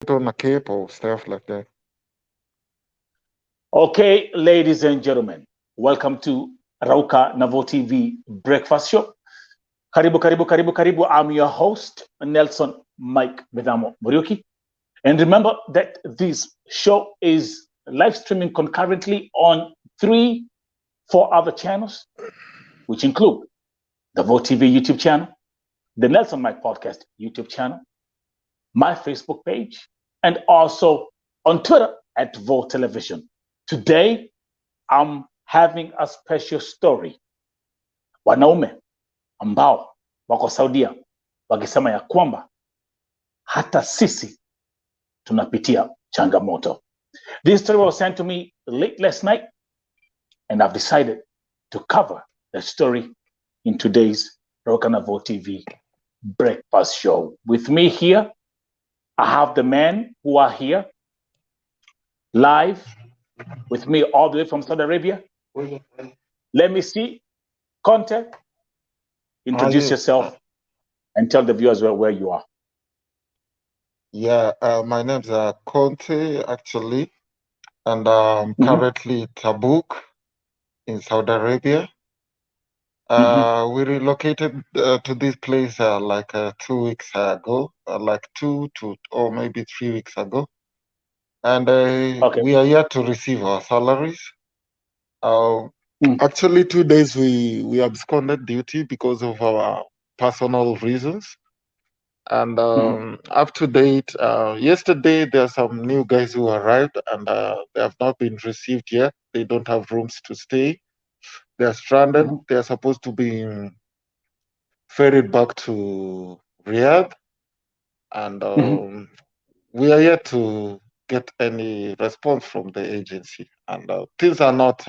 on a cape or stuff like that. Okay, ladies and gentlemen, welcome to Rauka Navo TV Breakfast Show. Karibu, karibu, karibu, karibu. I'm your host, Nelson Mike Bedamo Muriuki. And remember that this show is live streaming concurrently on 4 other channels, which include the Vo TV YouTube channel, the Nelson Mike Podcast YouTube channel, my Facebook page, and also on Twitter at Vo Television. Today, I'm having a special story. Wanaume ambao wako Saudia wakisema ya kwamba hata sisi tunapitia changamoto. This story was sent to me late last night, and I've decided to cover the story in today's Rokanavo TV Breakfast Show. With me here, I have the men who are here live with me all the way from Saudi Arabia. Let me see. Conte, introduce yourself and tell the viewers where you are. Yeah, my name's Conte, actually, and I'm currently Tabuk in Saudi Arabia. We relocated to this place like 2 weeks ago, like 2 or maybe 3 weeks ago. And we are yet to receive our salaries. Actually, 2 days we absconded duty because of our personal reasons. And up to date, yesterday there are some new guys who arrived, and they have not been received yet. They don't have rooms to stay. They are stranded. They are supposed to be ferried back to Riyadh, and we are yet to get any response from the agency. And things are not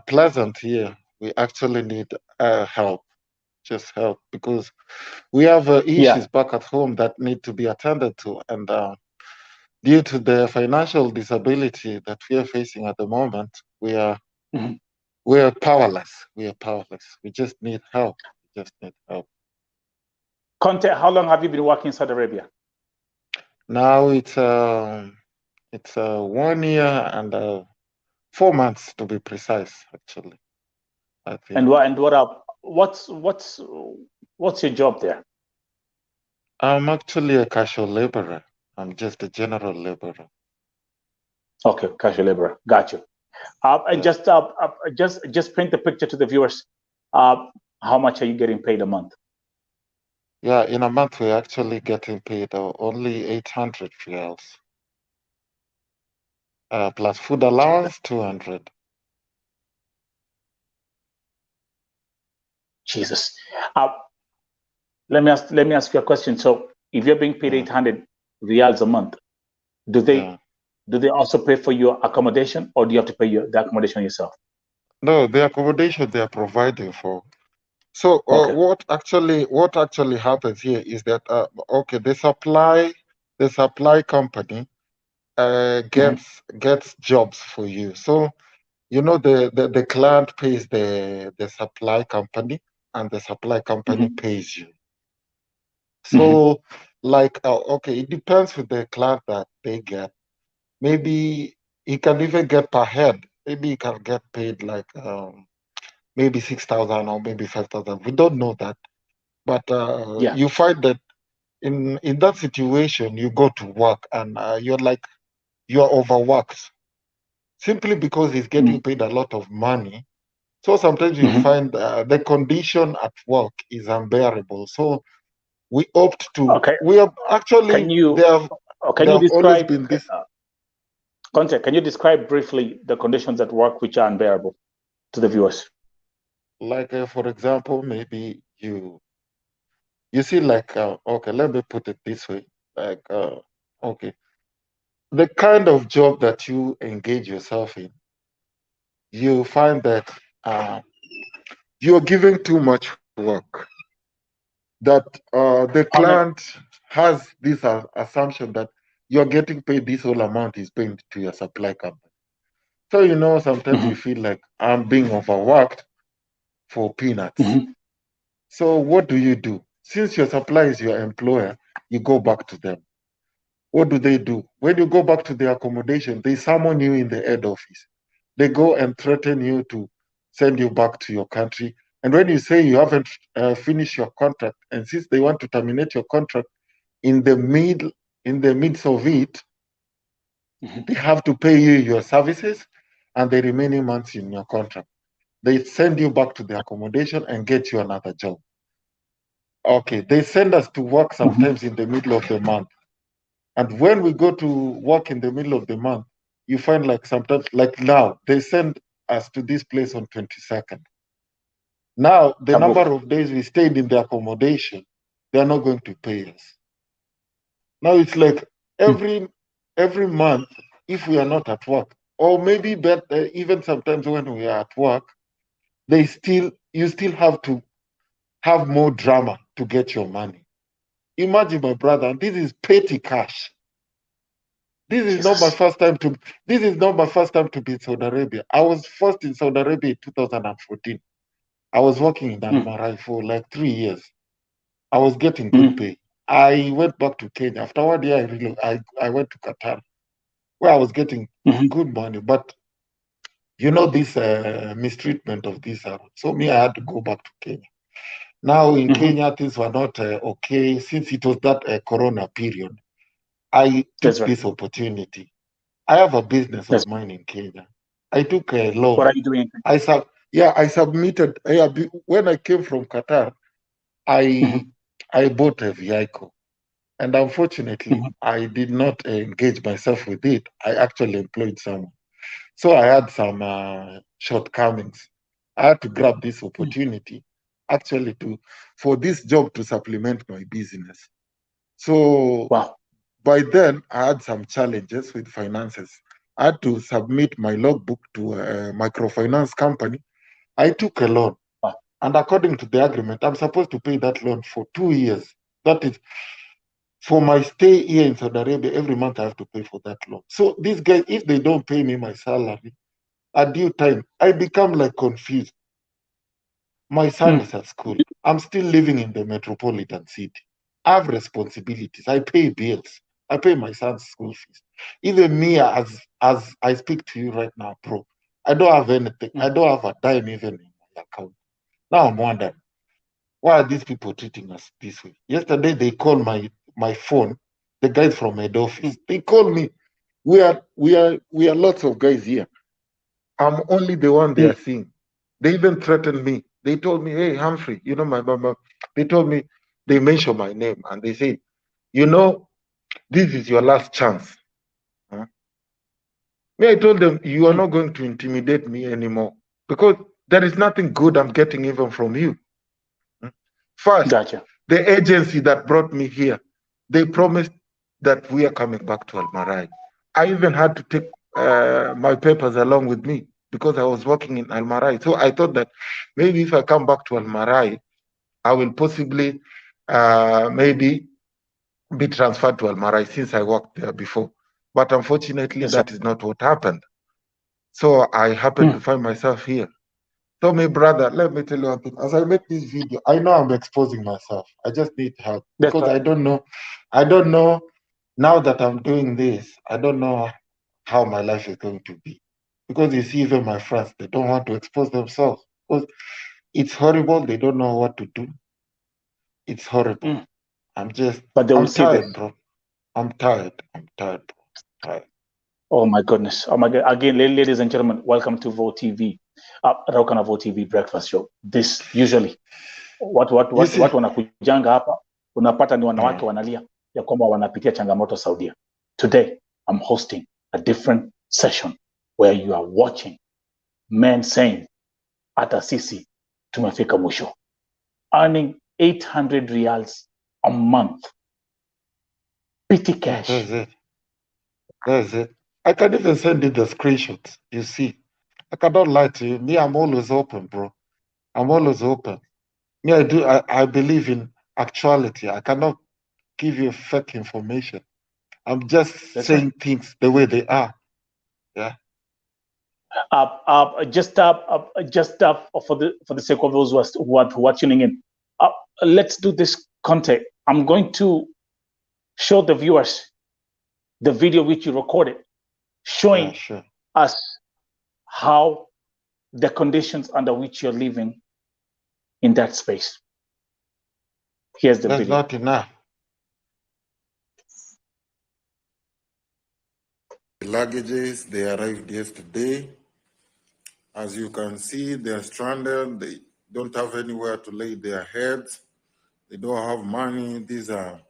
pleasant here. We actually need help. Just help, because we have issues back at home that need to be attended to, and due to the financial disability that we are facing at the moment, we are powerless. We are powerless. We just need help. We just need help. Conte, how long have you been working in Saudi Arabia? Now it's 1 year and 4 months to be precise, actually. I think. What's your job there? I'm actually a casual laborer. I'm just a general laborer. Okay, casual laborer. Got you. And just paint the picture to the viewers. How much are you getting paid a month? Yeah, in a month we're actually getting paid only 800 Riyals. Plus food allowance, 200. Jesus. Let me ask you a question. So, if you're being paid 800 Riyals a month, do they also pay for your accommodation, or do you have to pay the accommodation yourself? No, the accommodation they are providing for. So what actually happens here is that okay, the supply company gets jobs for you. So you know the client pays the supply company, and the supply company pays you. So like okay, it depends with the client that they get. Maybe he can even get per head. Maybe he can get paid like maybe 6,000 or maybe 5,000. We don't know that, but you find that in that situation, you go to work and you're overworked simply because he's getting paid a lot of money. So sometimes you find the condition at work is unbearable. So we opt to. Okay. We have actually. Can you describe? Always been this. Conte, can you describe briefly the conditions at work which are unbearable to the viewers? Like for example, maybe you see like okay, let me put it this way, like okay, the kind of job that you engage yourself in, you find that you're giving too much work, that the client has this assumption that you're getting paid this whole amount is paid to your supply company. So sometimes you feel like I'm being overworked for peanuts. So what do? Since your supplier is your employer, you go back to them. What do? When you go back to the accommodation, they summon you in the head office. They go and threaten you to send you back to your country. And when you say you haven't finished your contract, and since they want to terminate your contract in the midst of it, they have to pay you your services and the remaining months in your contract. They send you back to the accommodation and get you another job. Okay, they send us to work sometimes in the middle of the month. And when we go to work in the middle of the month, you find like sometimes, like now, they send us to this place on 22nd. Now, the number of days we stayed in the accommodation, they're not going to pay us. Now it's like every month, if we are not at work, or maybe even sometimes when we are at work, you still have to have more drama to get your money. Imagine, my brother, this is petty cash. This is not my first time to be in Saudi Arabia. I was first in Saudi Arabia in 2014. I was working in Almarai for like 3 years. I was getting good pay. I went back to Kenya. After 1 year, I went to Qatar, where I was getting good money. But you know this mistreatment of this. So me, I had to go back to Kenya. Now in Kenya, things were not okay since it was that Corona period. I took this opportunity. I have a business of mine in Kenya. I took a loan. What are you doing? I submitted. When I came from Qatar, I bought a vehicle, and unfortunately, I did not engage myself with it. I actually employed someone, so I had some shortcomings. I had to grab this opportunity, actually, for this job to supplement my business. So by then, I had some challenges with finances. I had to submit my logbook to a microfinance company. I took a loan. And according to the agreement, I'm supposed to pay that loan for 2 years. That is, for my stay here in Saudi Arabia, every month I have to pay for that loan. So these guys, if they don't pay me my salary at due time, I become like confused. My son is at school. I'm still living in the metropolitan city. I have responsibilities. I pay bills. I pay my son's school fees. Even me, as I speak to you right now, bro, I don't have anything. I don't have a dime even in my account. Now I'm wondering, why are these people treating us this way? Yesterday they called my phone, the guys from head office. They called me. We are lots of guys here. I'm only the one they are seeing. They even threatened me. They told me, hey, Humphrey, you know my mama. They told me, they mentioned my name and they said, you know, this is your last chance. Huh? Me, I told them, you are not going to intimidate me anymore because there is nothing good I'm getting even from you. First, the agency that brought me here, they promised that we are coming back to Almarai. I even had to take my papers along with me because I was working in Almarai. So I thought that maybe if I come back to Almarai, I will possibly maybe be transferred to Almarai since I worked there before. But unfortunately, that is not what happened. So I happened to find myself here. So, my brother, let me tell you one thing. As I make this video, I know I'm exposing myself. I just need help because I don't know. I don't know now that I'm doing this. I don't know how my life is going to be because you see, even my friends, they don't want to expose themselves because it's horrible. They don't know what to do. It's horrible. I'm tired, bro. I'm tired. Bro. Tired. Oh my goodness. Oh my God. Again, ladies and gentlemen, welcome to Vo TV, Raukana Vo TV Breakfast Show. This usually watu wanakujanga hapa unapata ni wanawake wanalia ya kwamba wanapitia changamoto Saudia. Today, I'm hosting a different session where you are watching men saying, hata sisi tumefika mwisho. Earning 800 riyals a month. Petty cash. That's it. I can even send you the screenshots. You see, I cannot lie to you. Me, I'm always open, bro. I'm always open. Me, I believe in actuality. I cannot give you fake information. I'm just saying things the way they are. Yeah. Just for the sake of those who are tuning in, let's do this content. I'm going to show the viewers the video which you recorded, showing sure. us how the conditions under which you're living in that space. Here's the That's video. not enough. The luggages, they arrived yesterday. As you can see, they're stranded. They don't have anywhere to lay their heads. They don't have money. These are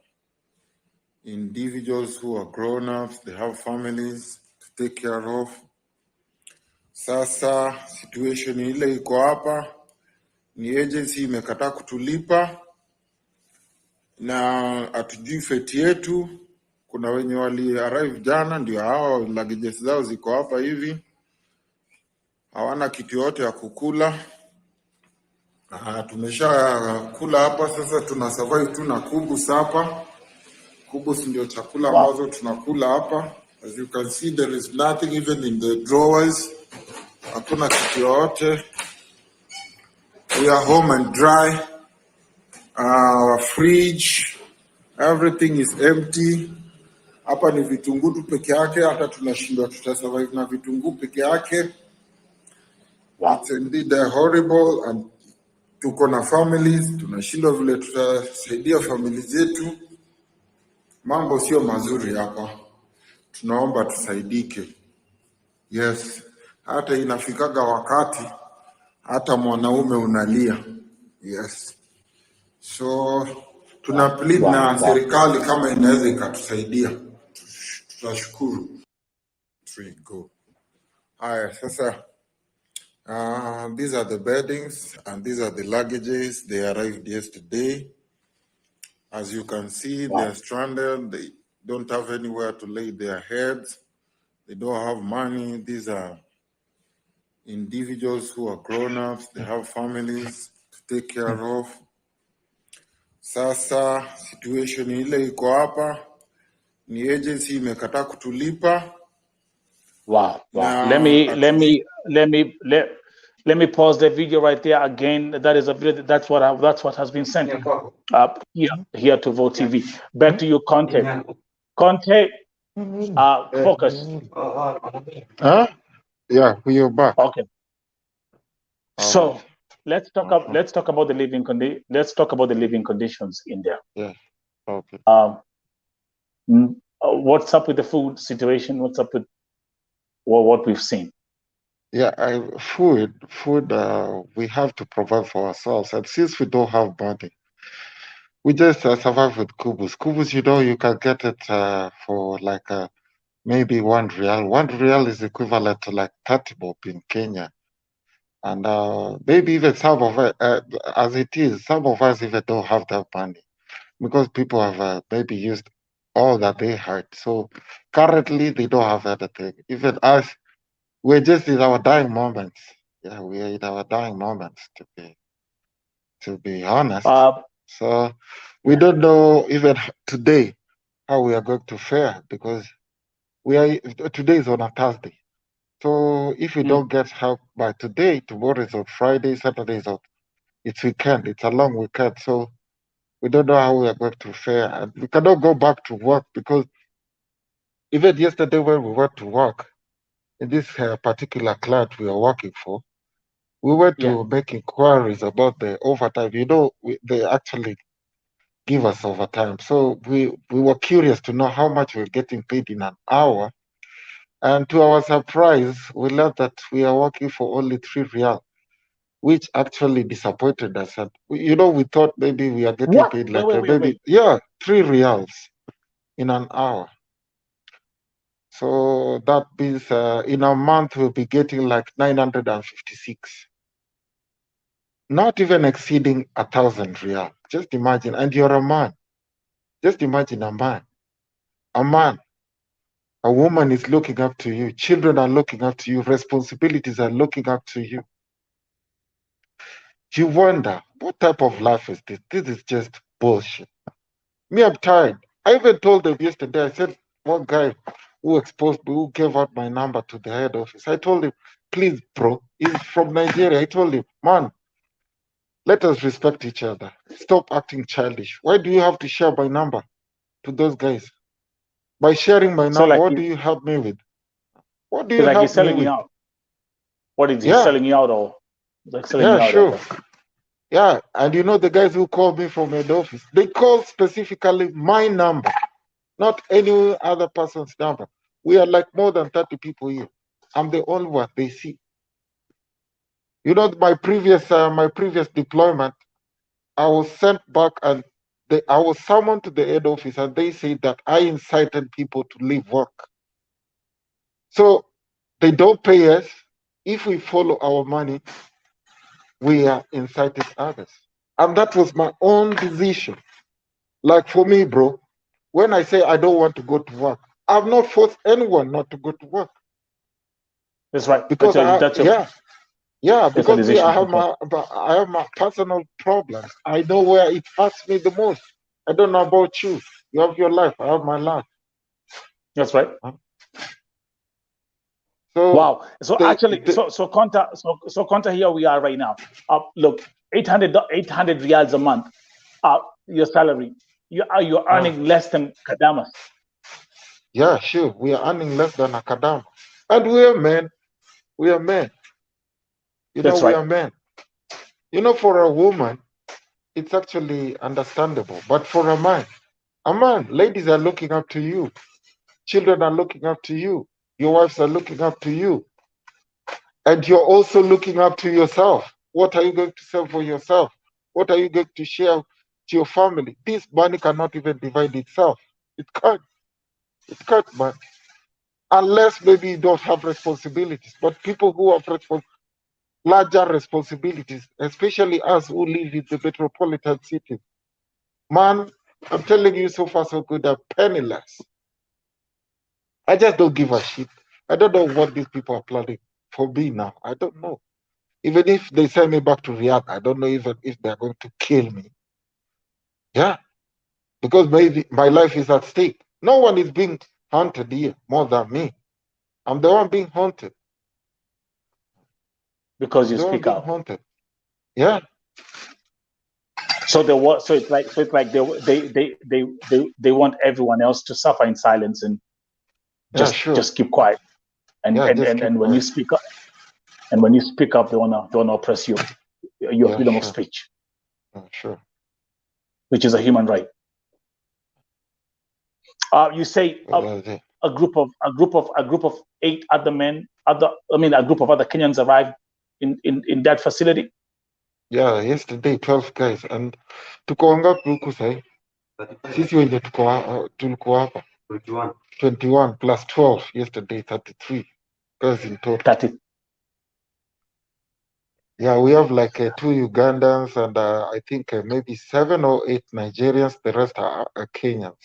individuals who are grown-ups. They have families to take care of. Sasa situation ile iko hapa ni agency imekataa kutulipa na hatujui feti yetu. Kuna wenye wali arrive jana, ndio hao luggages zao ziko hapa hivi, hawana kitu yote ya kukula. Tumesha kula hapa, sasa tuna survive tu na kubus hapa. Kubus ndio chakula ambazo tunakula hapa. As you can see, there is nothing even in the drawers. Hakuna kitu yote. We are home and dry. Our fridge, everything is empty. Hapa ni vitunguu tu peke yake, hata tunashindwa tutasurvive na vitunguu peke yake. It's indeed horrible, and tuko na families, tunashindwa vile tutasaidia familia zetu. Mambo sio mazuri hapa, tunaomba tusaidike. Yes, hata inafikaga wakati hata mwanaume unalia. Yes, so tuna plead na serikali kama inaweza ikatusaidia, tutashukuru. Go. Haya, sasa these are the beddings and these are the luggages. They arrived yesterday. As you can see, they are stranded. They don't have anywhere to lay their heads. They don't have money. These are individuals who are grown-ups. They have families to take care of. Sasa situation ile iko hapa ni agency imekataa kutulipa. Wow. Let me pause the video right there again. That is a video. That's what has been sent up here to Vote TV. Back to you, Conte. Conte, focus. Yeah, we are back. Okay. So let's talk about the living conditions in there. Yeah. Okay. What's up with the food situation? What's up with what we've seen? Yeah, food. We have to provide for ourselves, and since we don't have money, we just survive with kubus. Kubus, you can get it for like maybe 1 Riyal. 1 Riyal is equivalent to like 30 bob in Kenya, and maybe even some of it, as it is, some of us even don't have that money because people have maybe used all that they had. So currently, they don't have anything. Even us. We're just in our dying moments. Yeah, we are in our dying moments, to be honest. So we don't know even today how we are going to fare, because today is on a Thursday. So if we don't get help by today, tomorrow is on Friday, Saturday is on, it's weekend. It's a long weekend. So we don't know how we are going to fare, and we cannot go back to work because even yesterday when we went to work, in this particular client we are working for, we went to make inquiries about the overtime. They actually give us overtime. So we were curious to know how much we're getting paid in an hour. And to our surprise, we learned that we are working for only 3 Riyal, which actually disappointed us. And we thought maybe we are getting paid like maybe 3 Riyals in an hour. So that means in a month we'll be getting like 956. Not even exceeding 1,000 Riyal. Just imagine, and you're a man. Just imagine a man. A man. A woman is looking up to you. Children are looking up to you. Responsibilities are looking up to you. You wonder, what type of life is this? This is just bullshit. Me, I'm tired. I even told them yesterday, I said, one guy who gave out my number to the head office. I told him, please, bro, he's from Nigeria. I told him, man, let us respect each other. Stop acting childish. Why do you have to share my number to those guys? By sharing my So number, like what do you help me with? What do so you like he's help me selling you with? out. What is he Yeah, selling you out or like selling yeah, you out like sure. that? Yeah, and you know the guys who call me from head office, they call specifically my number, not any other person's number. We are like more than 30 people here. I'm the only one they see. You know, my previous deployment, I was sent back and I was summoned to the head office and they said that I incited people to leave work. So they don't pay us. If we follow our money, we are inciting others. And that was my own decision. Like for me, bro, when I say I don't want to go to work, I've not forced anyone not to go to work. That's right. Because That's a because me, decision. That's right. I have my personal problems. I know where it hurts me the most. I don't know about you. You have your life. I have my life. That's right. So Wow. So they, actually, they so Conta, here we are right now. Look, 800 riyals a month. Your salary. You're earning less than Kadamas. yeah, sure. We are earning less than Akadama. And we are men. We are men. You know, That's we right. are men. You know, for a woman, it's actually understandable. But for a man, ladies are looking up to you. Children are looking up to you. Your wives are looking up to you. And you're also looking up to yourself. What are you going to sell for yourself? What are you going to share to your family? This money cannot even divide itself. It can't. It can't, man. Unless maybe you don't have responsibilities. But people who have larger responsibilities, especially us who live in the metropolitan cities, man, I'm telling you, so far so good, I'm penniless. I just don't give a shit. I don't know what these people are planning for me now. I don't know. Even if they send me back to Riyadh, I don't know even if they're going to kill me. Yeah, because maybe my life is at stake. No one is being hunted here more than me. I'm the one being haunted. Because I'm you the one speak being out. haunted. Yeah, So it's like they want everyone else to suffer in silence and yeah, sure. just keep quiet. Yeah, just keep And when you quiet. speak up, they wanna oppress your Yeah, freedom of sure. speech, Yeah, sure. which is a human right. You say That's it. a group of 8 other men, a group of other Kenyans arrived in that facility. Yeah, yesterday 12 guys and tuko wangapi huku sahi? Sisi wenye tulikuwa hapa 21 plus 12 yesterday 33 guys in total. That is Yeah, we have like two Ugandans and I think maybe 7 or 8 Nigerians. The rest are Kenyans.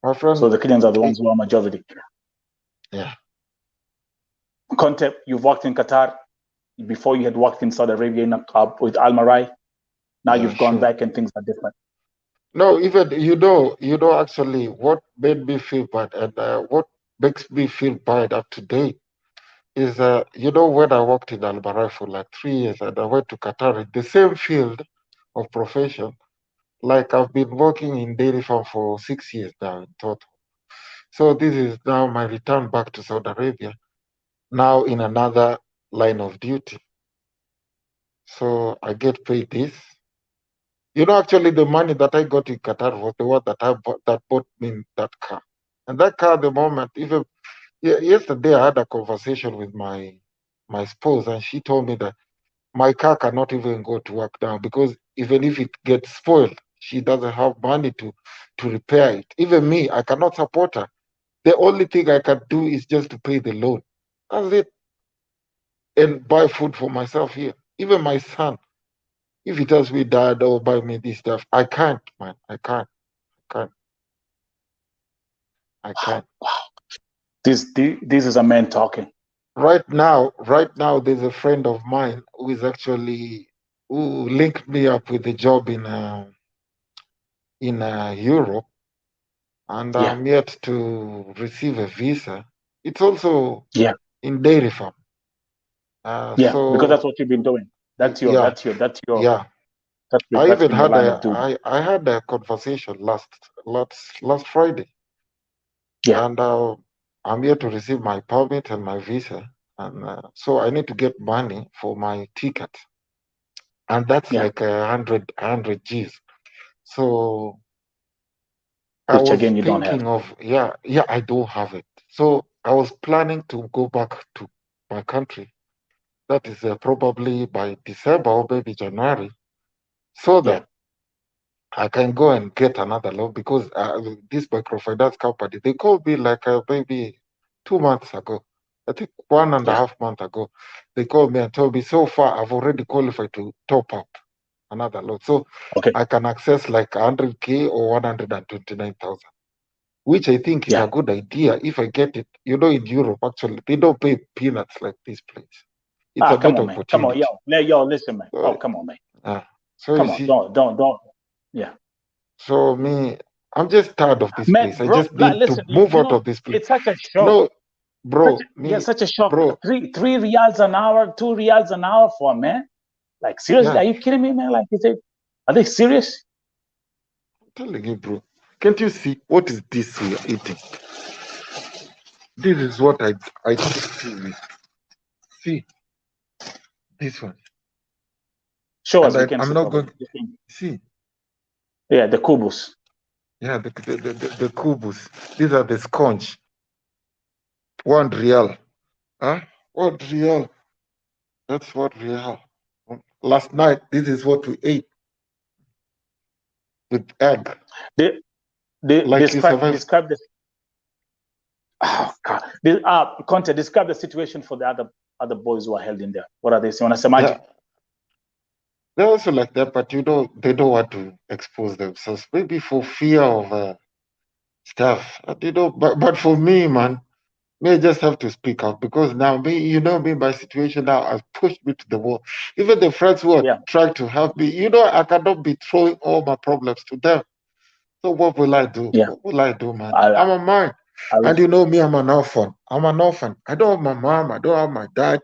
My so friend, the Kenyans are the ones who are majority. yeah, Conte, you've worked in Qatar before. You had worked in Saudi Arabia with Al Marai. Now yeah, you've gone sure. back and things are different. No, even you know actually what made me feel bad and what makes me feel bad up to date is you know when I worked in Al Marai for like 3 years and I went to Qatar in the same field of profession. Like I've been working in dairy farm for 6 years now in total. So this is now my return back to Saudi Arabia, now in another line of duty. So I get paid this. You know, actually, the money that I got in Qatar was the one that bought me that car. And that car, at the moment, even yesterday, I had a conversation with my spouse, and she told me that my car cannot even go to work now because even if it gets spoiled, she doesn't have money to repair it. Even me, I cannot support her. The only thing I can do is just to pay the loan. That's it. And buy food for myself here. Even my son, if he tells me, Dad, oh, buy me this stuff, I can't, man. Can't. I can't. This is a man talking. Right now, there's a friend of mine who is actually who linked me up with a job in Europe, and Yeah, I'm yet to receive a visa. It's also yeah, in dairy farm. yeah. Because that's So what you've been doing. yeah, That's your yeah. I That's even been the had line of doom. I had a conversation last Friday, Yeah, and I'm here to receive my permit and my visa, and so I need to get money for my ticket, and that's yeah. like 100 G's. So I Which was again you don't have. thinking of, yeah, I do have it. So I was planning to go back to my country. That is probably by December or maybe January, so Yeah, that I can go and get another loan because this microfinance company, they called me like maybe 2 months ago. I think one and a yeah. half month ago. They called me and told me so far I've already qualified to top up another loan. So Okay. I can access like 100K or 129,000, which I think is Yeah. a good idea if I get it. You know, in Europe, actually, they don't pay peanuts like this place. It's Ah, a come better on, man. Come on, yo. opportunity. Yo, listen, man. So, Oh, come on, man. uh, so you Come on. see, Don't. Yeah. so me, I'm just tired of this Man, place. I bro, just need to listen, move you out know, of this place. it's such a shock. No, bro, Yeah, me, such a shock. bro, Three Riyals an hour, 2 Riyals an hour for a man. Like, seriously, yeah, are you kidding me, man? Like, is it, are they serious? I'm telling you, bro. Can't you see what is this we are eating? This is what I see. See this one, Show and us, we can I'm see not going. probably. You think- See, Yeah, the kubus. yeah, the kubus. These are the sconge. 1 Riyal. Huh? 1 Riyal. That's what Riyal. Last night, this is what we ate with egg. They, they Like you survived. describe the oh God. Conte, describe the situation for the other boys who are held in there. What are they saying? Yeah, Wanasemaje? they're also like that, but they don't want to expose themselves. Maybe for fear of stuff. But for me, man, me just have to speak out because now me, my situation now has pushed me to the wall. Even the friends who are Yeah, trying to help me, I cannot be throwing all my problems to them. So what will I do? yeah. What will I do, man? I, I'm a man. I And was, you know me, I'm an orphan. I'm an orphan. I don't have my mom. I don't have my dad.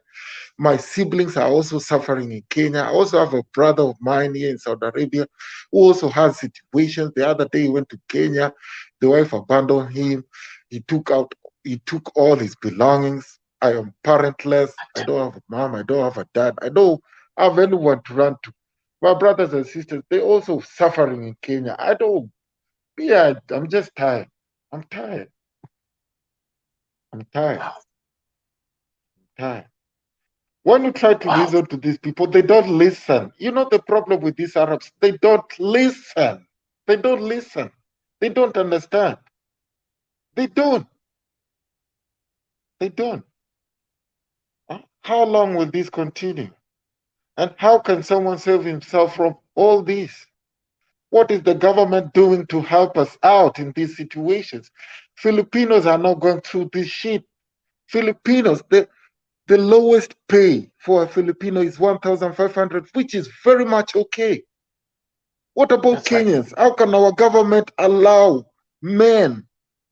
My siblings are also suffering in Kenya. I also have a brother of mine here in Saudi Arabia who also has situations. The other day he went to Kenya. The wife abandoned him. He took out, he took all his belongings. I am parentless. I don't have a mom. I don't have a dad. I don't have anyone to run to. My brothers and sisters, they also suffering in Kenya. I don't, yeah, I'm just tired. I'm tired. I'm tired. wow, Tired. When you try to wow. listen to these people, they don't listen. You know the problem with these Arabs? They don't listen. They don't listen. They don't understand. They don't. They don't. Huh? How long will this continue? And how can someone save himself from all this? What is the government doing to help us out in these situations? Filipinos are not going through this shit. Filipinos, the lowest pay for a Filipino is 1,500, which is very much okay. What about That's right. Kenyans? How can our government allow men,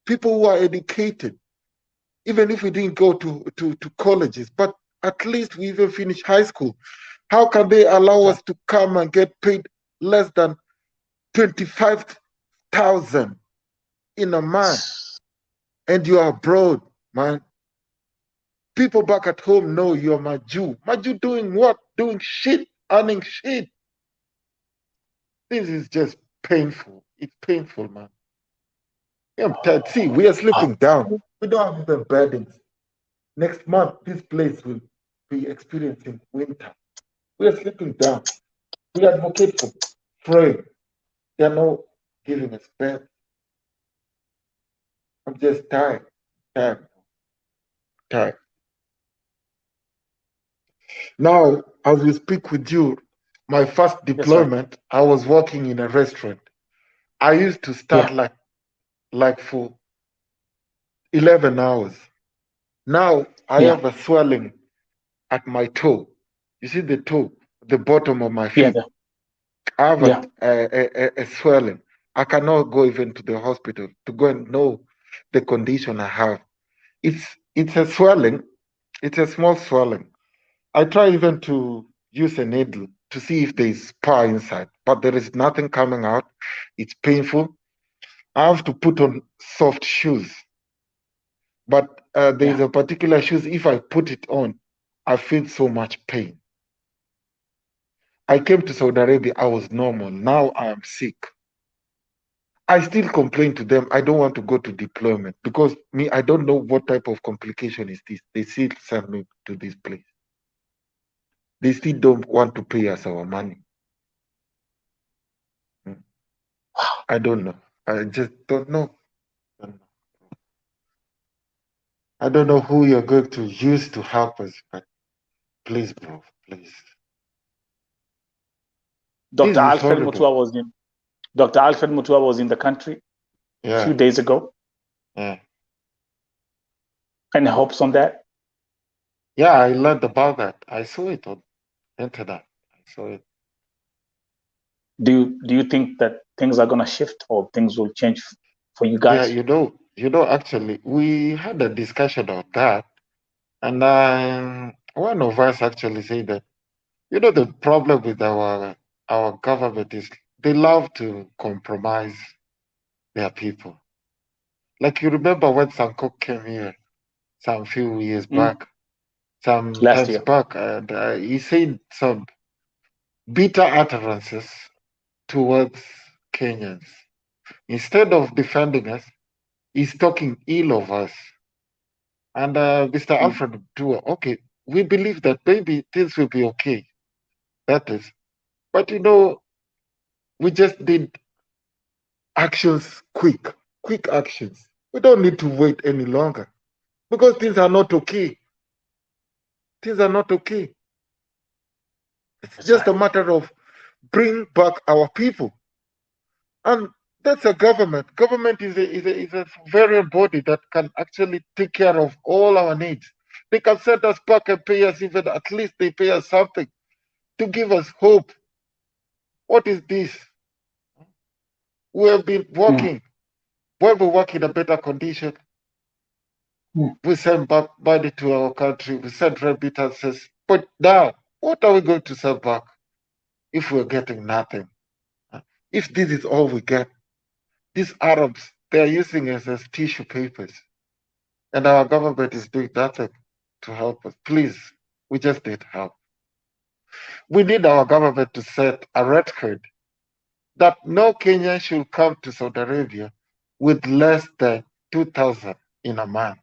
people who are educated, even if we didn't go to colleges, but at least we even finished high school? How can they allow That's us to come and get paid less than 25,000 in a month? right. And you are abroad, man. People back at home know you're my Jew. My Jew doing what? Doing shit, earning shit. This is just painful. It's painful, man. I'm tired. See, we are Wow. sleeping down. We don't have even beddings. Next month, this place will be experiencing winter. We are sleeping down. We advocate for frame. They are not giving us bed. I'm just tired. Tired. Tired. Now, as we speak with you, my first That's right. deployment, I was working in a restaurant. I used to start Yeah, like for 11 hours. Now I yeah, have a swelling at my toe. You see the toe, the bottom of my yeah, feet. I have yeah. a swelling. I cannot go even to the hospital to go and know the condition I have. It's a swelling. It's a small swelling. I try even to use a needle. to see if there is spa inside, but there is nothing coming out. It's painful. I have to put on soft shoes, but there is a particular shoes. If I put it on, I feel so much pain. I came to Saudi Arabia, I was normal. Now I am sick. I still complain to them. I don't want to go to deployment because me, I don't know what type of complication is this. They still send me to this place. They still don't want to pay us our money. I don't know. I just don't know. I don't know who you're going to use to help us, but please, bro, please. This Dr. is Alfred horrible. Mutua was in Dr. Alfred Mutua was in the country a few days ago. Yeah. Any hopes on that? Yeah, I learned about that. I saw it on internet. I saw it. Do you think that things are gonna shift or things will change for you Yeah, guys? actually, we had a discussion on that, and one of us actually said that, the problem with our government is they love to compromise their people. Like you remember when Sankok came here some few years back, some Last times year. back, and he said some bitter utterances towards Kenyans. Instead of defending us, he's talking ill of us. And Mr. Alfred Dua, okay, we believe that maybe things will be okay. That is. But we just did actions quick actions. We don't need to wait any longer because things are not okay. Things are not okay. It's just a matter of bring back our people. And that's a government. Government is a very body that can actually take care of all our needs. They can send us back and pay us, even at least they pay us something to give us hope. What is this? We have been working. When we work in a better condition, we send back money to our country, we send remittances. But now, what are we going to send back if we're getting nothing? If this is all we get, these Arabs, they are using us as tissue papers. And our government is doing nothing to help us. Please, we just need help. We need our government to set a record that no Kenyan should come to Saudi Arabia with less than 2,000 in a month.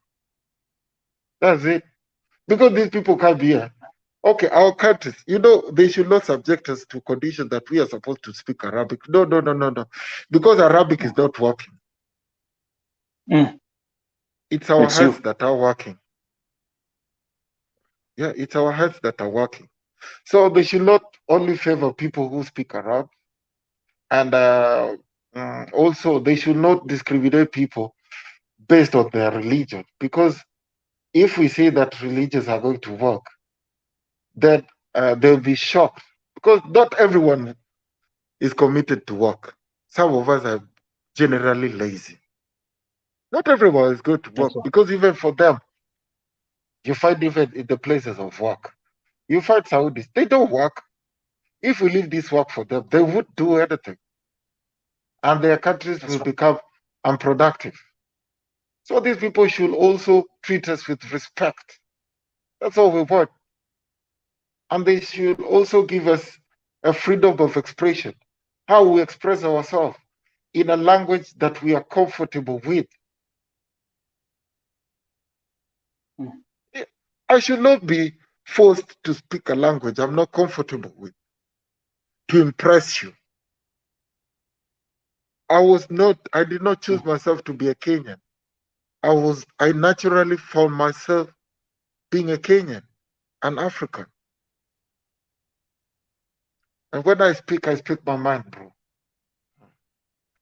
That's it. Because these people come here. Okay, our countries, they should not subject us to conditions that we are supposed to speak Arabic. No. Because Arabic is not working. It's our heads that are working. Yeah, it's our heads that are working. So they should not only favor people who speak Arab, and also they should not discriminate people based on their religion. Because if we say that religions are going to work, then they'll be shocked. Because not everyone is committed to work. Some of us are generally lazy. Not everyone is going to work because even for them, you find even in the places of work, you find Saudis, they don't work. If we leave this work for them, they would do anything. And their countries will become unproductive. So these people should also treat us with respect. That's all we want. And they should also give us a freedom of expression, how we express ourselves in a language that we are comfortable with. I should not be forced to speak a language I'm not comfortable with to impress you. I did not choose myself to be a Kenyan. I naturally found myself being a Kenyan, an African. And when I speak my mind, bro.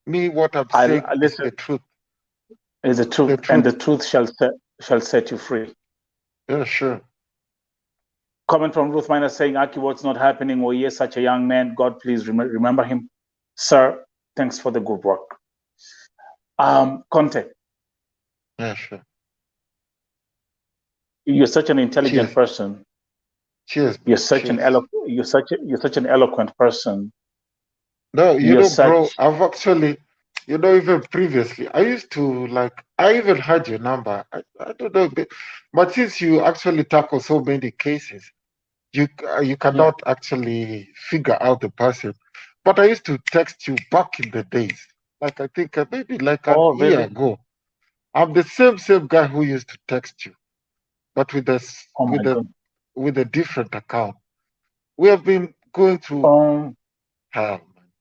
Me, what I'm saying is the truth. Is the truth, and the truth shall set you free. Yeah, sure. Comment from Ruth Miner saying, Aki, what's not happening? Oh, yes, such a young man. God, please remember him. Sir, thanks for the good work. Conte. Yeah, sure. You're such an intelligent person. Cheers, bro. Cheers. You're such an eloquent person. No, You're bro, such I've actually, even previously, I used to like, I even had your number. I don't know, but since you actually tackle so many cases, you yeah. cannot actually figure out the person. But I used to text you back in the days, like I think maybe like an Oh, year really? ago. I'm the same guy who used to text you, but with this Oh my God. with a different account. We have been going through hell, man,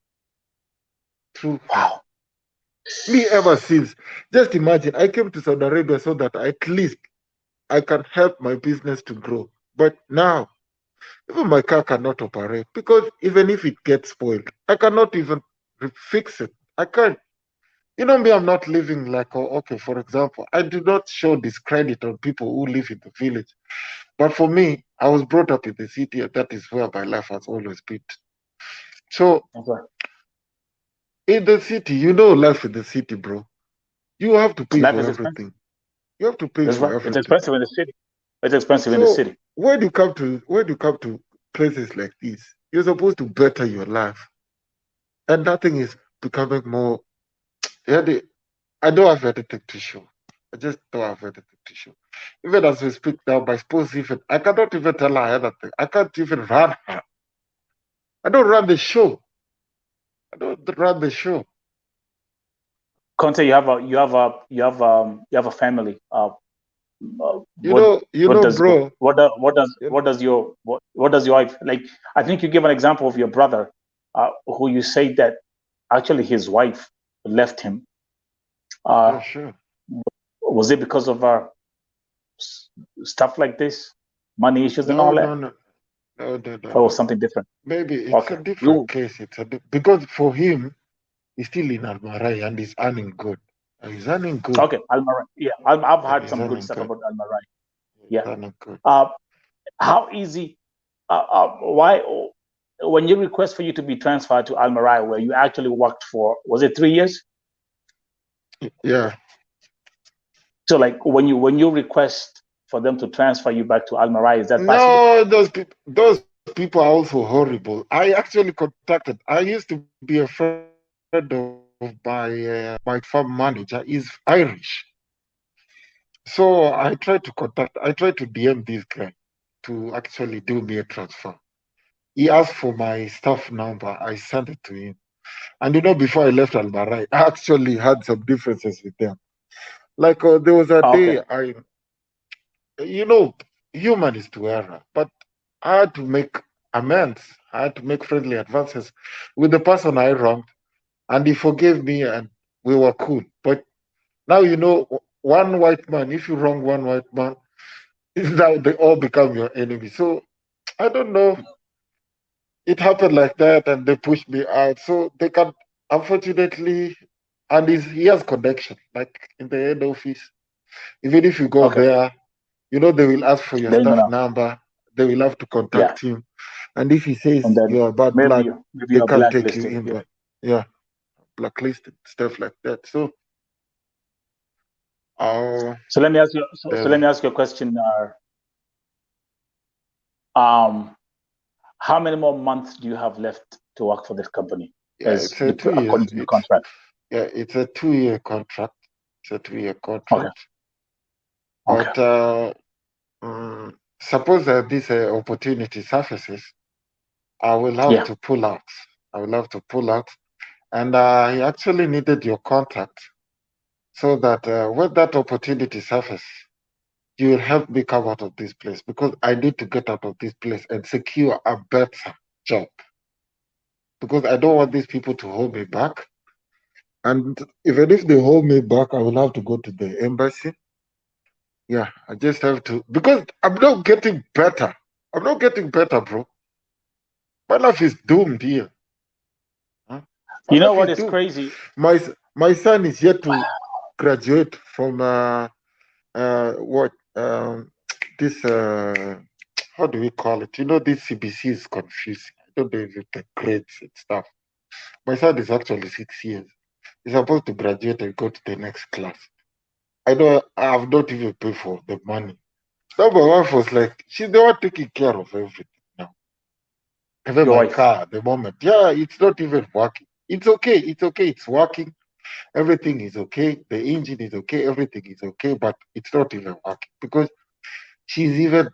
through hell. Wow. Me ever since. Just imagine, I came to Saudi Arabia so that at least I can help my business to grow. But now, even my car cannot operate because even if it gets spoiled, I cannot even fix it. I can't. Me, I'm not living like, oh, okay, for example, I do not show discredit on people who live in the village. But for me, I was brought up in the city, and that is where my life has always been. So Okay. in the city, life in the city, bro. You have to pay Life for is expensive. everything. You have to pay That's for right. It's everything. expensive in the city. It's expensive in the So city. when you come to places like this, you're supposed to better your life, and nothing is becoming more. Yeah, I don't have anything to show. I just don't have anything to show. Even as we speak now, my spouse even I cannot even tell her anything. I can't even run her. I don't run the show. I don't run the show. Conte, you have a family. You What know, you what know, does bro. You what does your wife like? I think you give an example of your brother, who you say that actually his wife left him. yeah, Uh, sure. was it because of stuff like this, money issues and No, all no, that, no, no, no, no, or no. something different? Maybe it's a Okay, different you case. Because for him, he's still in Almarai and he's earning good. He's earning good. okay? Almarai, yeah, I've Yeah, heard he's some good earning stuff good. about Almarai. He's Yeah. earning good. Uh, how easy? Why? When you request for you to be transferred to Almarai, where you actually worked for, was it 3 years? Yeah. So, like when you request for them to transfer you back to Almarai, is that possible? No, those people are also horrible. I actually contacted. I used to be a friend of my farm manager. He's Irish, so I tried to contact. I tried to DM this guy to actually do me a transfer. He asked for my staff number. I sent it to him. And before I left Almarai, I actually had some differences with them. Like there was a Okay, day you know, human is to error, but I had to make amends. I had to make friendly advances with the person I wronged, and he forgave me, and we were cool. But now one white man. If you wrong one white man, now they all become your enemy. So I don't know. It happened like that, and they pushed me out. So they can, unfortunately, and he has connection, like in the head office. Even if you go okay. there, they will ask for your Then staff number. They will have to yeah, contact him. And if he says and then you're bad maybe blood, you maybe they you're can't take you blacklisted. in. Yeah. But yeah, blacklisted, stuff like that. So, uh, So let me ask you. So let there's, me ask you a question. Um, how many more months do you have left to work for this company, yeah, it's a 2 years. according to your contract? It's a 2 year contract. It's a 2 year Okay. contract. Okay. But suppose that this opportunity surfaces, I will have Yeah. to pull out. I will have to pull out. And I actually needed your contact so that when that opportunity surfaces, you will help me come out of this place because I need to get out of this place and secure a better job because I don't want these people to hold me back. And even if they hold me back, I will have to go to the embassy. Yeah, I just have to because I'm not getting better. I'm not getting better, bro. My life is doomed here. Huh? My You know life what is is doomed. crazy? My son is yet to graduate from what this how do we call it? This CBC is confusing. I don't know if it's the grades and stuff. My son is actually 6 years. He's supposed to graduate and go to the next class. I have not even paid for the money. So my wife was like, she's the one taking care of everything now. Even Your my wife. car at the moment. Yeah, it's not even working. It's okay. It's okay. It's working. Everything is okay. The engine is okay. Everything is okay. But it's not even working because she's even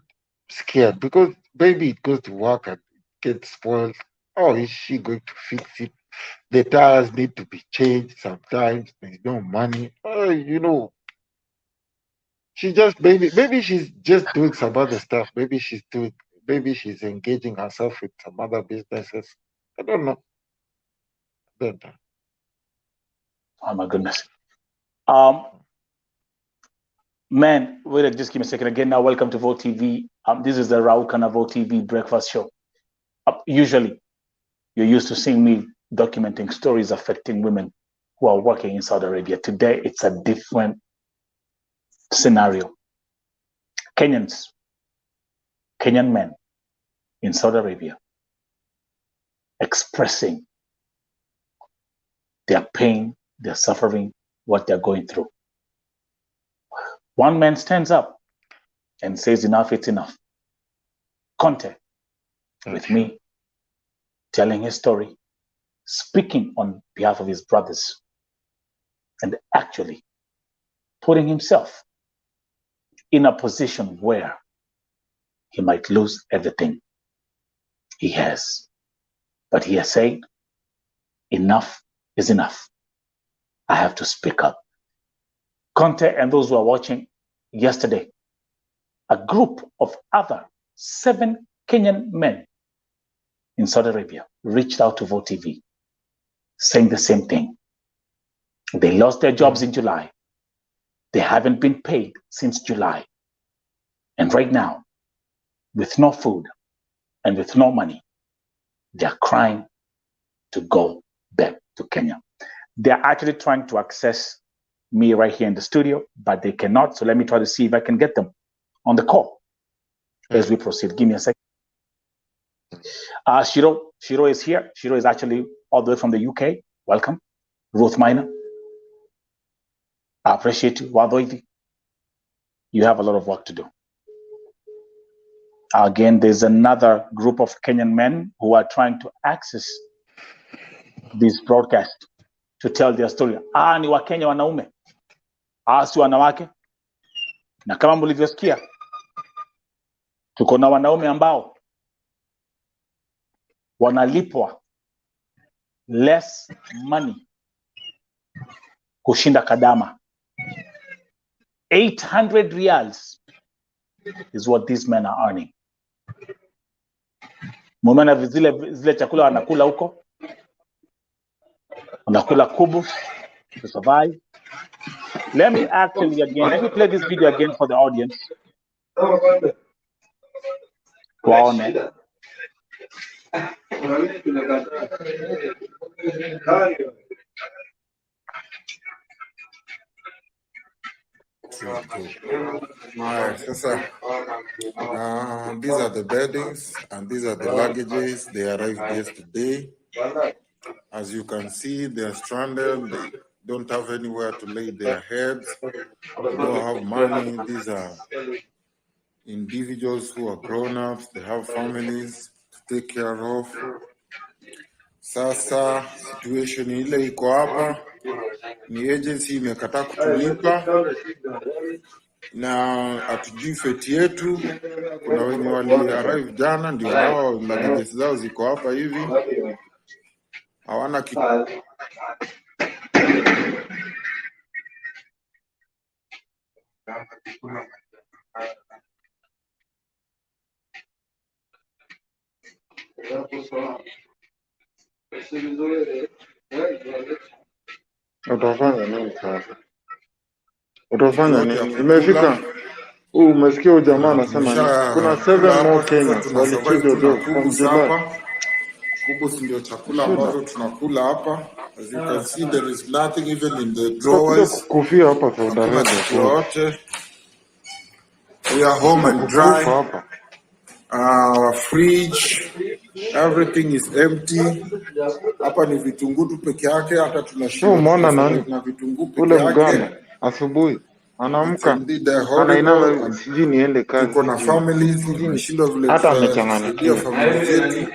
scared because maybe it goes to work and it gets spoiled. How is she going to fix it? The tires need to be changed sometimes. There's no money. She just maybe she's just doing some other stuff. Maybe she's engaging herself with some other businesses. I don't know. Oh my goodness. Man, wait, just give me a second. Again, now welcome to Vote TV. This is the Raul Vote TV breakfast show. Usually, you're used to seeing me documenting stories affecting women who are working in Saudi Arabia. Today, it's a different scenario. Kenyan men in Saudi Arabia expressing their pain, their suffering, what they're going through. One man stands up and says, enough, it's enough. Conte, with me, telling his story, speaking on behalf of his brothers, and actually putting himself in a position where he might lose everything he has. But he has said, enough is enough. I have to speak up. Conte and those who are watching yesterday, a group of other 7 Kenyan men in Saudi Arabia reached out to Vote TV, saying the same thing. They lost their jobs in July. They haven't been paid since July. And right now, with no food and with no money, they're crying to go back to Kenya. They're actually trying to access me right here in the studio, but they cannot. So let me try to see if I can get them on the call as we proceed. Give me a second. Shiro is here. Shiro is actually all the way from the UK. Welcome. Ruth Minor. I appreciate you. Wadoidi. You have a lot of work to do. Again, there's another group of Kenyan men who are trying to access this broadcast to tell their story. Ni Wakenya wanaume, si wanawake. Na kama mlivyosikia, tuko na wanaume ambao wanalipwa less money kushinda kadama. 800 riyals is what these men are earning. Mumena zile chakula wanakula huko, wanakula kubu to survive. Let me play this video again for the audience. Waone. These are the beddings and these are the luggages. They arrived yesterday. As you can see, they are stranded. They don't have anywhere to lay their heads. They don't have money. These are individuals who are grown-ups. They have families to take care of. Sasa situation ile iko hapa ni agency imekataa kutulipa na hatujui feti yetu. Kuna wenye wali arrive jana, ndio hao luggages zao ziko hapa hivi, hawana kitu. Utafanya nini sasa? Utafanya nini? Imefika. Umesikia huyu jamaa anasema nini? Kuna 7 more Kenyans walichujwa from July. Kubus ndio chakula ambazo tunakula hapa. As you can see, there is nothing even in the drawers. Kufia hapa Saudi Arabia. We are home and dry. Our fridge, everything is empty. Hapa ni vitunguu tu peke yake, hata tunashinda umeona nani? na vitunguu peke Ule yake. mgana asubuhi Anaamka the anainama horrible. hivi, sijui niende kazi, Tuko na families, tunashindwa vile hata tutasaidia amechanganyikiwa. familia zetu.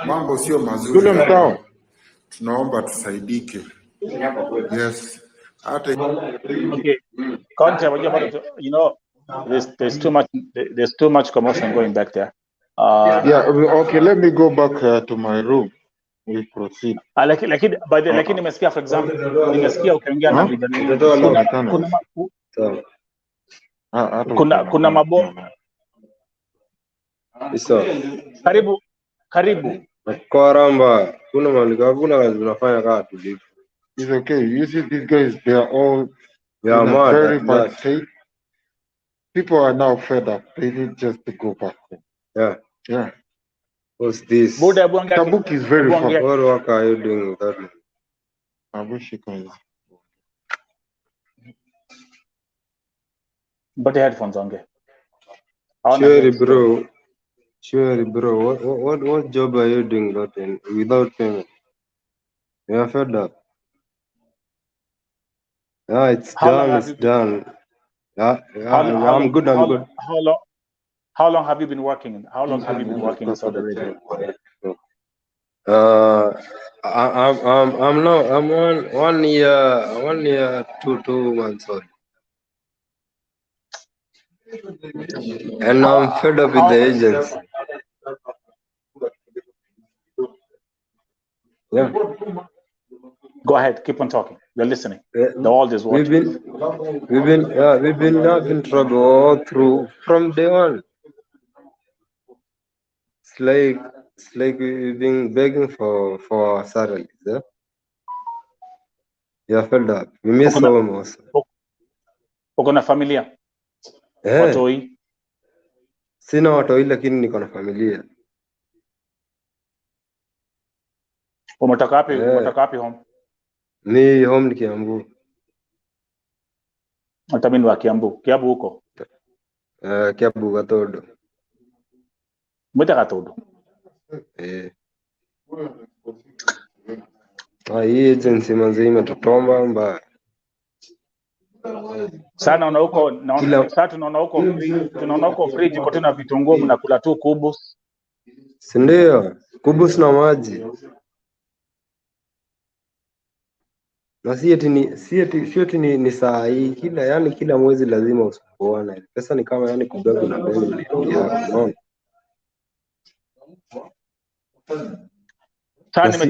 Mambo sio mazuri Yule hapa. mtao Tunaomba tusaidike. Yes. Hata Okay. Content, you know, there's too much commotion going back there. yeah, okay, let me go back to my room. We proceed. Lakini nimesikia, for example, nimesikia ukiongea na vijana, kuna mabo. Karibu. Koramba, kuna malika, kuna kazi tunafanya kama tulivu. It's okay. You see, these guys, they are all in a mad very at bad that. state. People are now fed up. They need just to go back home. Yeah. What's this? Tabuk is very far. What work are you doing with that? I wish you could. But the headphones on. Sure, bro. What job are you doing that in without payment? You are fed up. Yeah, it's done. Yeah, I'm good. How long have you been working? How long have you been working in Saudi Arabia? I'm 1 year, 2 months old. And I'm fed up with the agents. Yeah. Go ahead, keep on talking. We're listening. The world is watching. We've been having trouble all through from day one. It's like we've been begging for salaries. Yeah? You're fed up. We miss home also. Uko na familia? Watoi? Sina watoi lakini niko na familia. Umetoka wapi home? Ni home ni Kiambu. Hata mimi wa Kiambu. Kiambu huko? Kiambu Gatodo. Mwita Gatodo. Hii agency manzi imetutomba mbaya. Sana tunaona huko fridge kwa tena vitunguu mnakula tu kubus. Si ndio? Kubus na maji. Na si eti ni saa hii kila mwezi lazima usumbuane. Pesa ni kama kubeba na begi yako. Sasa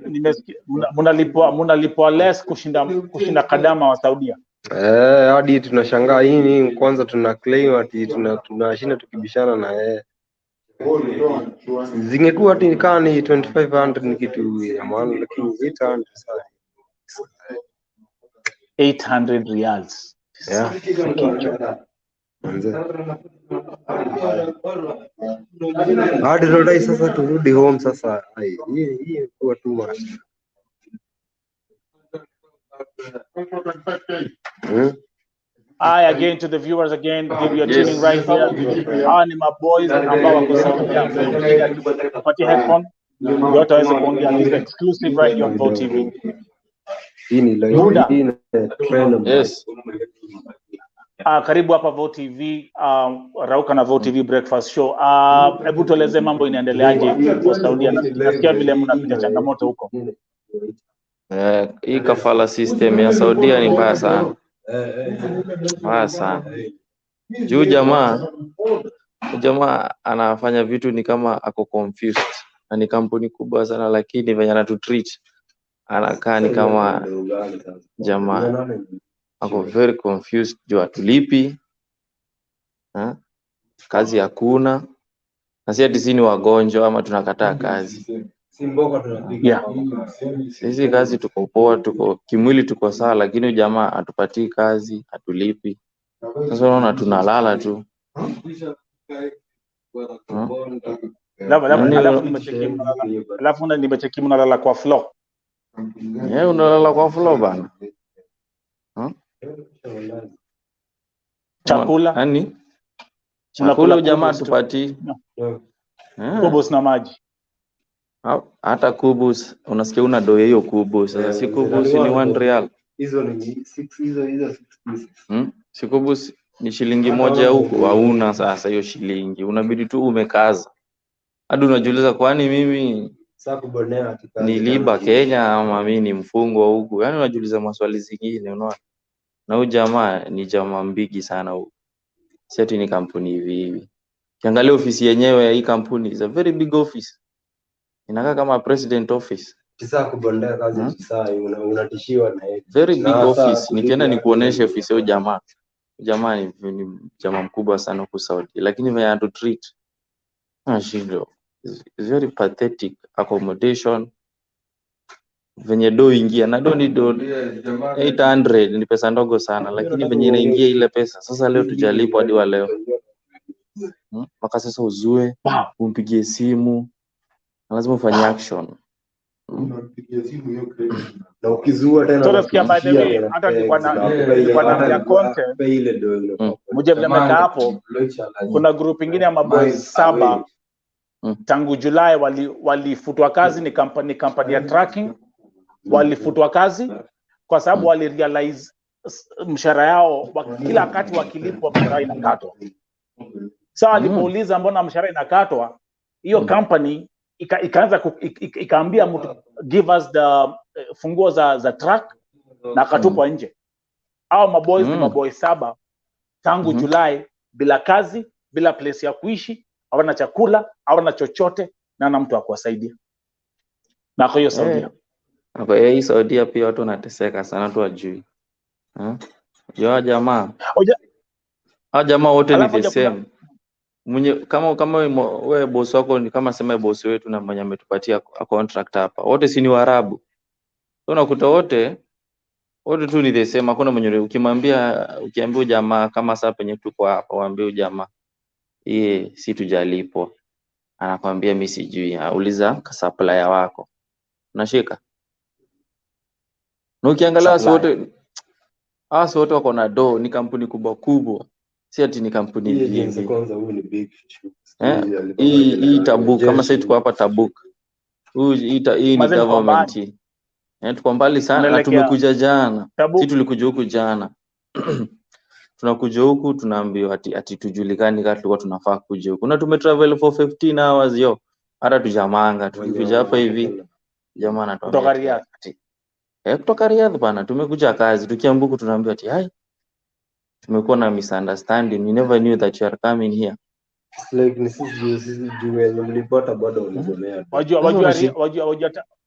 nimesikia mnalipwa less kushinda kadama wa Saudia. Hadi tunashangaa hii kwanza tuna claim ati tunashinda tukibishana na yeye. Zingekuwa ati kama ni 2500 ni kitu ya maana lakini 800 sana. 800 riyals. Yeah. Hadi rodai sasa turudi home sasa. Hii kwa too much. Again to the viewers again, give you a tuning right here. My boys ambao wako Saudia. Pati headphone. Yote waweze kuongea. This is exclusive right here on Vo TV. Yes. Karibu hapa Vo TV, Rauka na Vo TV Breakfast Show. Hebu tueleze mambo inaendeleaje kwa Saudia. Nasikia vile mnapitia changamoto huko. Hii kafala system ya Saudia ni mbaya sana. Mbaya sana. Juu jamaa anafanya vitu ni kama ako confused. Na ni kampuni kubwa sana lakini venye anatutreat anakaa ni kama jamaa ako very confused juu atulipi. Kazi hakuna. Na si ati sisi ni wagonjwa ama tunakataa kazi. Yeah. Sisi kazi tuko poa, tuko kimwili tuko sawa lakini jamaa atupatii kazi, atulipi. Sasa unaona tunalala tu. Alafu nimecheki mnalala kwa floor. Unalala kwa floor bana. Chakula? Yaani chakula jamaa tupatii. Kubus na maji. Hata kubus unasikia una doa hiyo kubus. Sasa si kubus ni 1 riyal. Hizo ni 6 hizo 6 pieces. Sikobu ni shilingi moja huku hauna sasa hiyo shilingi. Unabidi tu umekaza. Hadi unajiuliza kwani mimi Sasa kubonea atikazi niliiba Kenya ama mimi ni mfungwa huku. Yaani unajiuliza maswali zingine unaona. Na huyu jamaa ni jamaa mbigi sana huku. Si ati ni kampuni hivi. Kiangalia ofisi yenyewe ya hii kampuni is a very big office. Inakaa kama president office. Kisa kubondea kazi kisa unatishiwa na yeye. Very big office. Nikienda nikuoneshe ofisi ya jamaa. Jamaa ni jamaa mkubwa sana huku Saudi. Lakini vile anato treat shindo. It's very pathetic. Accommodation venye do ingia na do ni do 800 ni pesa ndogo sana, lakini venye inaingia ile pesa sasa. Leo tujalipwa hadi wa leo mpaka sasa uzue umpigie simu, lazima ufanye action. Unampigia simu hiyo credit na ukizua tena tunasikia by the way hata nilikuwa na content ile do ile mmoja vile meka hapo. Kuna group nyingine ya maboys 7 tangu Julai walifutwa kazi, ni company ya tracking. Walifutwa kazi kwa sababu wali realize mshahara yao kila wakati wakilipwa mshahara inakatwa. Sasa walipouliza mbona mshahara inakatwa, hiyo company ikaanza ikaambia mtu give us the funguo za truck na akatupwa nje. Hao maboys ni maboys 7 tangu Julai bila kazi, bila place ya kuishi, hawana chakula, hawana chochote na na mtu akuwasaidia. Na kwa hiyo Saudi kwa hii Saudi pia watu wanateseka sana, tu ajui. Yo jamaa. Jamaa wote ni the same. Mwenye kama wewe boss wako ni kama sema boss wetu na mwenye ametupatia contract hapa. Wote si ni Waarabu. Unakuta wote tu ni the same. Hakuna mwenye ukiambia jamaa kama sasa penye tuko hapa, waambie jamaa si tujalipo. Anakuambia mimi sijui. Auliza supplier wako. Unashika? Na ukiangalia wote wako na do, ni kampuni kubwa. Si ati ni kampuni hivi. Kwanza huyu ni big hii Tabuk kama sasa tuko hapa Tabuk. Hii ni government. Tuko mbali sana na tumekuja jana. Sisi tulikuja huku jana. Tunakuja huku tunaambiwa ati tujulikani kama tulikuwa tunafaa kuja huku. Na tumetravel for 15 hours yo. Hata tujamanga tukikuja hapa hivi. Jamaa anatuambia kutoka Riyadh bana, tumekuja kazi. Tukiambuku tunaambiwa ati hai tumekuwa na misunderstanding, we never knew that you are coming here. Like sisi juu mlipata bado unasomea.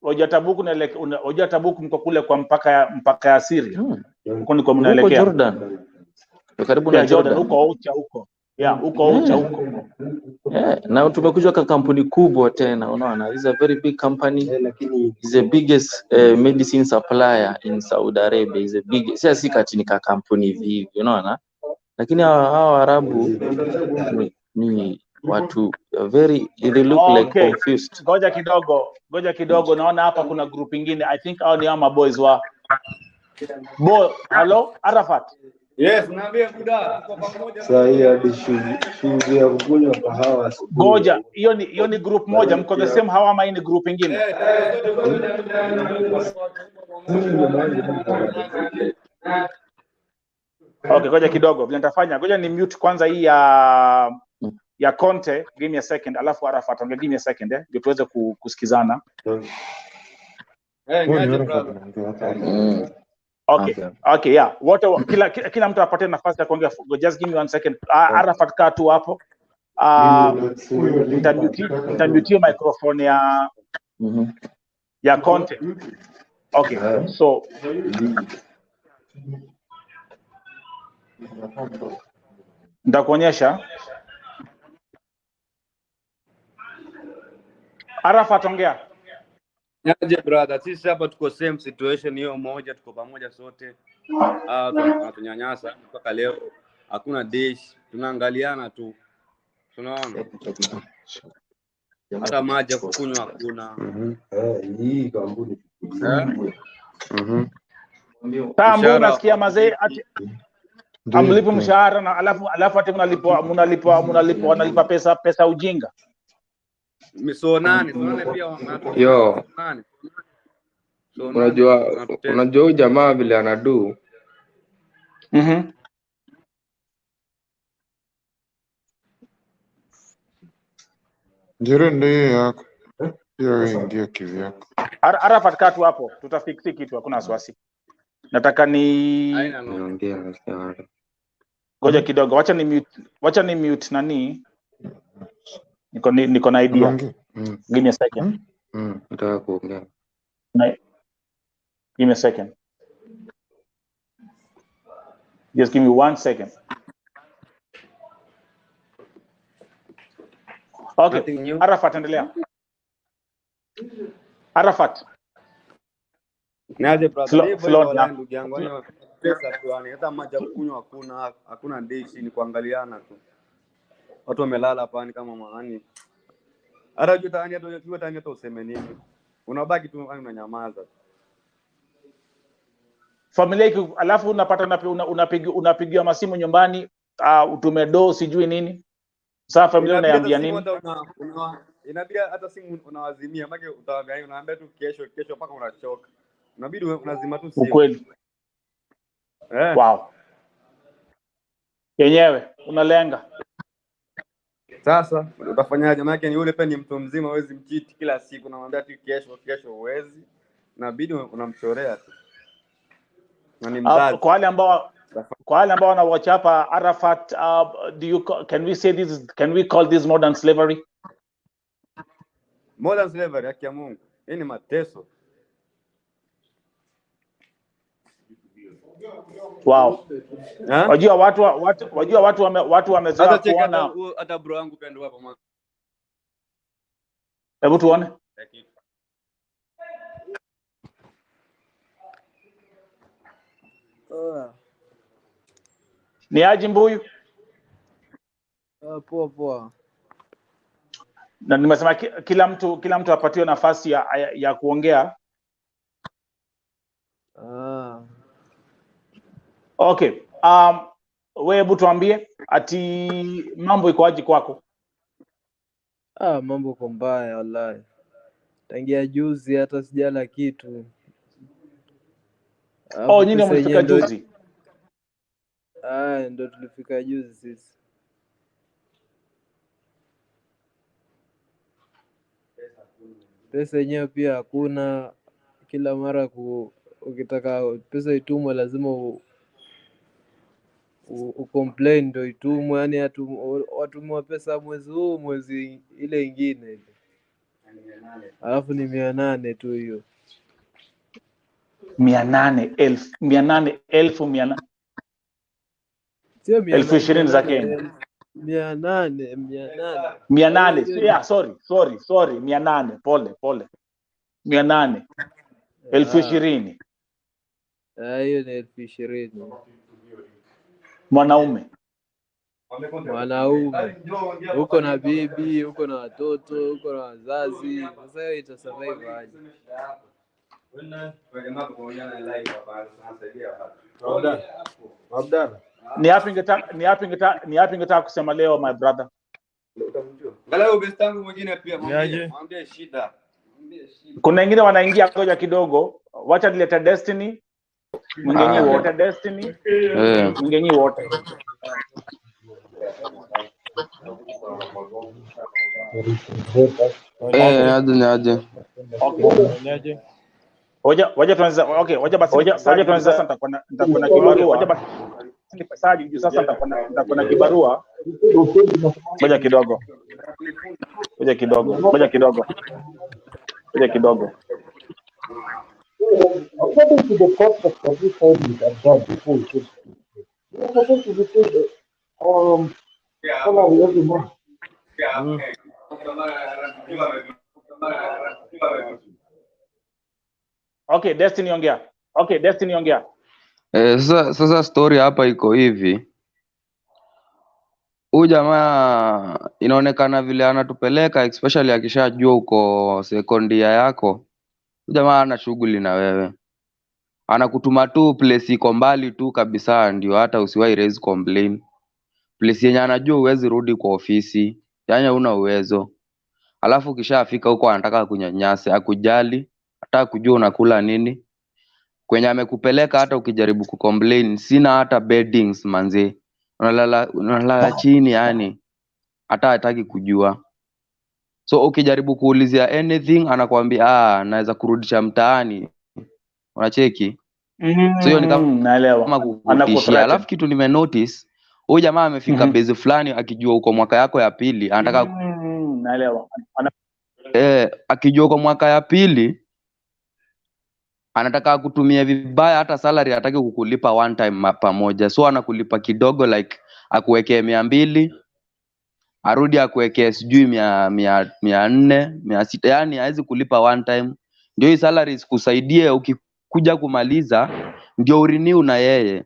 Wajua Tabuk na wajua Tabuk mko kule kwa mpaka ya Syria. Huko niko mnaelekea Jordan. Karibu na Jordan huko huko. Huko. Na tumekuja kwa kampuni kubwa tena, unaona. It's a very big company. It's the biggest medicine supplier in Saudi Arabia. Is a big. Si kati ka kampuni hivi, unaona. Lakini hao Arabu ni watu they look like confused. Ngoja kidogo naona hapa kuna group nyingine. I think hao ni ama boys wa hello Arafat. Yes, naambia buda tuko pamoja. Sasa hii hadi shughuli ya kukunywa kahawa. Ngoja, hiyo ni group moja, mko the same hawa ama ni group nyingine? Okay, ngoja kidogo. Vile nitafanya, ngoja ni mute kwanza hii ya Conte, give me a second, alafu Arafat, give me a second ndio tuweze kusikizana. Okay, yeah. Wote kila mtu apate nafasi ya kuongea. Just give me 1 second. Arafat kaa tu hapo. Nitamute microphone ya Conte. Okay. So nitakuonyesha. Arafat ongea. Yaje brother, sisi hapa tuko same situation hiyo moja, tuko pamoja sote. Tunanyanyasa mpaka leo. Hakuna dish, tunaangaliana tu. Tunaona. Hata maji ya kunywa hakuna. Hii kampuni. Tambo unasikia mazee ati amlipo mshahara na alafu ati mnalipa pesa ujinga. Misonani pia yo So nani anatutesa? Unajua huyu jamaa vile anadu. Njere ndiye yako. Pia wewe ingia kivyako. Arafat katu hapo, tutafiksi kitu, hakuna wasiwasi. Nataka Haina no. Naongea sana. ngoja kidogo, wacha ni mute nani. Niko na idea. Unaongea? Give me a second. Nataka kuongea. Give me a second. Just give me 1 second. Okay. Nothing new. Arafat, endelea. Arafat. Niaje brother? Flood na Ndugu yangu, yani pesa tu, yani hata maji ya kunywa hakuna dishi, ni kuangaliana tu. Watu wamelala hapa ni kama maani. Hata jutani hata useme nini. Unabaki tu unanyamaza. familia iki, alafu unapata unapigiwa masimu nyumbani, utume do sijui nini. Sasa familia unaiambia nini? Inabidi hata simu unawazimia, maana utawaambia unaambia tu kesho mpaka unachoka. Unabidi unazima tu simu. Ukweli. Wow. Yenyewe unalenga. Sasa utafanyaje? Maana ni yule pia ni mtu mzima, huwezi mchiti kila siku, unamwambia tu kesho huwezi. Inabidi unamchorea tu. Na ni mzazi. Kwa wale ambao wana watch hapa Arafat, can we call this modern slavery? Modern slavery, haki ya Mungu. Hii ni mateso. Wow. Wajua watu wamezoea kuona. Hata bro wangu pia ndio hapo mwanzo. Hebu tuone. Ni aje Mbuyu? Poa. Na nimesema kila mtu apatiwe nafasi ya kuongea. Okay. Wewe hebu tuambie ati mambo iko aje kwako? Mambo kwa mbaya wallahi. Tangia juzi hata sijala kitu. Nyinyi mlifika juzi? Ndio tulifika juzi sisi. Pesa yenyewe pia hakuna. Kila mara ukitaka pesa itumwe lazima ucomplain ndio itumwe, yani watumwa pesa mwezi huu mwezi ile ingine ile. Alafu ni 800 tu hiyo. 800,000 Sio 20,000 za Kenya. 800. Yeah, sorry. 800. Pole. 800. 20,000. Hiyo ni 20,000. Mwanaume. Uko na bibi, uko na watoto, uko na wazazi. Sasa hiyo itasurvive aje? Ni yapi ngetaka kusema leo my brother? Angalau best yangu mwingine pia mwambie shida. Kuna wengine wanaingia ngoja kidogo. Wacha nilete Destiny. Mwingenyi wote Destiny. Mwingenyi wote. Aje. Okay. Waja tuanze. Okay, waja tuanze sasa nitakwenda kibarua. Waja basi ni pesaji juu sasa nitakwenda kibarua. Ngoja kidogo. According to the concept of this whole is absurd before we should. We are supposed to be paid salary every month. Okay, Destiny ongea. Sasa story hapa iko hivi. Huyu jamaa inaonekana vile anatupeleka, especially akishajua uko sekondia yako. Huyu jamaa ana shughuli na wewe. Anakutuma tu place iko mbali tu kabisa, ndio hata usiwahi raise complain. Place yenye anajua huwezi rudi kwa ofisi, yaani huna uwezo. Alafu kishafika huko anataka kunyanyasa, akujali. hata kujua unakula nini. Kwenye amekupeleka hata ukijaribu kucomplain, sina hata beddings manze. Unalala chini yani, hata hataki kujua. So ukijaribu kuulizia anything anakuambia naweza kurudisha mtaani. Unacheki? So hiyo ni kama kukutishia. Alafu kitu nimenotice, huyu jamaa amefika base fulani akijua uko mwaka yako ya pili, anataka naelewa. Akijua uko mwaka ya pili anataka kutumia vibaya, hata salary hataki kukulipa one time pamoja. So anakulipa kidogo, like akuwekee 200, arudi akuwekee sijui 400, 600, yani hawezi kulipa one time. Ndio hii salary isikusaidie ukikuja kumaliza ndio urenew na yeye.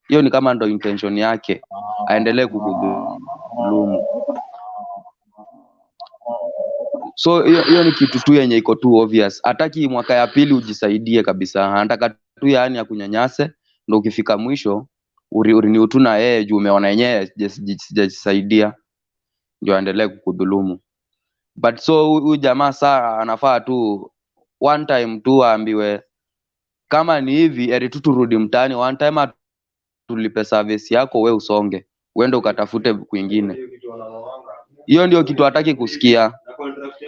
Hiyo ni kama ndo intention yake, aendelee kukudhulumu. So hiyo ni kitu tu yenye iko tu obvious. Hataki mwaka ya pili ujisaidie kabisa. Anataka tu yani akunyanyase, ndio ukifika mwisho urenew tu na yeye juu umeona yenyewe sijajisaidia, ndio aendelee kukudhulumu. But so huyu jamaa saa anafaa tu one time tu aambiwe kama ni hivi eri tu turudi mtaani one time, tulipe service yako, we usonge uende ukatafute kwingine. Hiyo ndio kitu hataki kusikia.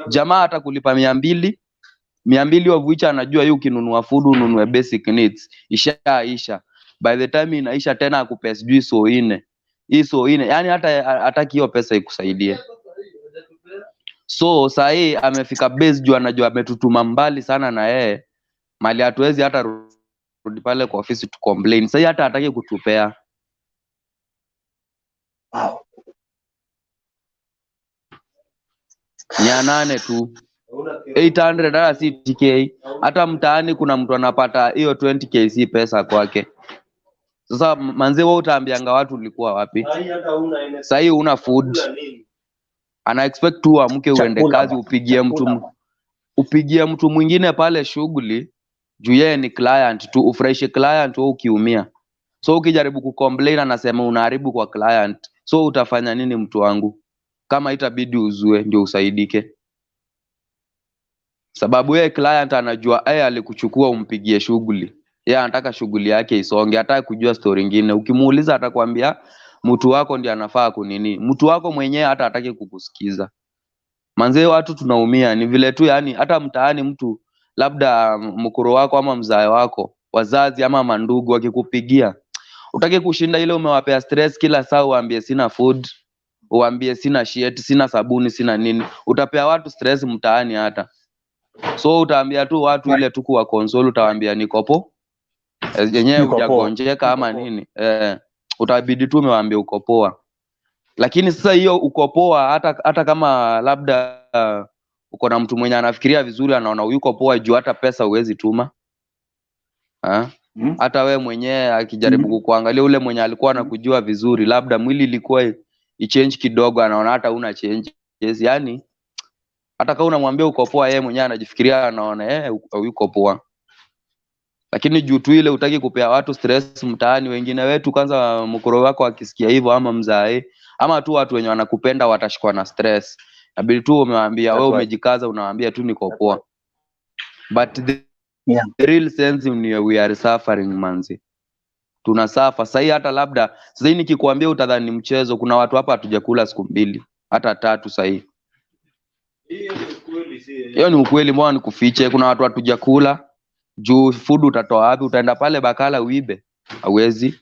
Jamaa atakulipa 200 of which anajua hiyo ukinunua food ununue basic needs ishaisha. By the time inaisha tena akupe sijui so ine. Hii so ine yani hata hataki hiyo pesa ikusaidie. So saa hii amefika base juu anajua ametutuma mbali sana na yeye. Mali hatuwezi hata rudi pale kwa ofisi tu complain. Sasa hata hataki kutupea. Wow. 800 tu. 800 hata si TK. Hata mtaani kuna mtu anapata hiyo 20k si pesa kwake. Sasa manze wewe utaambianga watu ulikuwa wapi? Sasa hii una food. Ana expect tu amke uende kazi upigie mtu mwingine pale shughuli juu yeye ni client tu, ufurahishe client wewe ukiumia. So ukijaribu kucomplain anasema unaharibu kwa client. So utafanya nini mtu wangu? Kama itabidi uzue ndio usaidike. Sababu yeye client anajua alikuchukua umpigie shughuli. Yeye anataka shughuli yake isonge, hataki kujua story nyingine. Ukimuuliza atakwambia mtu wako ndiye anafaa kunini. Mtu wako mwenyewe hata hataki kukusikiza. Manze watu tunaumia ni vile tu yani, hata mtaani mtu labda mkoro wako ama mzae wako, wazazi ama mandugu wakikupigia, utaki kushinda ile umewapea stress kila saa uambie sina food, uambie sina shit, sina sabuni, sina nini. Utapea watu stress mtaani hata. So utaambia tu watu ile tu kwa console, utawaambia nikopo. Yenyewe hujagonjeka ama nini. Utabidi tu umewaambia uko poa. Lakini sasa hiyo uko poa hata kama labda uko na mtu mwenye anafikiria vizuri, anaona yuko poa juu hata pesa huwezi tuma. Hata we mwenyewe akijaribu kukuangalia ule mwenye alikuwa anakujua vizuri, labda mwili ilikuwa ichange kidogo, anaona hata una change. Yes, yani hata kama unamwambia uko poa, yeye mwenyewe anajifikiria anaona yuko poa. Lakini juu tu ile utaki kupea watu stress mtaani, wengine wetu kwanza mkoro wako akisikia hivyo ama mzae ama tu watu wenye wanakupenda watashikwa na stress. Inabidi tu umewaambia wewe umejikaza, unawaambia tu niko poa. But the real sense ni we are suffering manzi. Tunasuffer. Sasa hata labda sasa nikikwambia utadhani mchezo, kuna watu hapa hatujakula siku 2 hata 3 sasa hii. Hiyo ni ukweli, mbona nikufiche? Kuna watu hatujakula. Juu food utatoa wapi? Utaenda pale bakala uibe? Hawezi.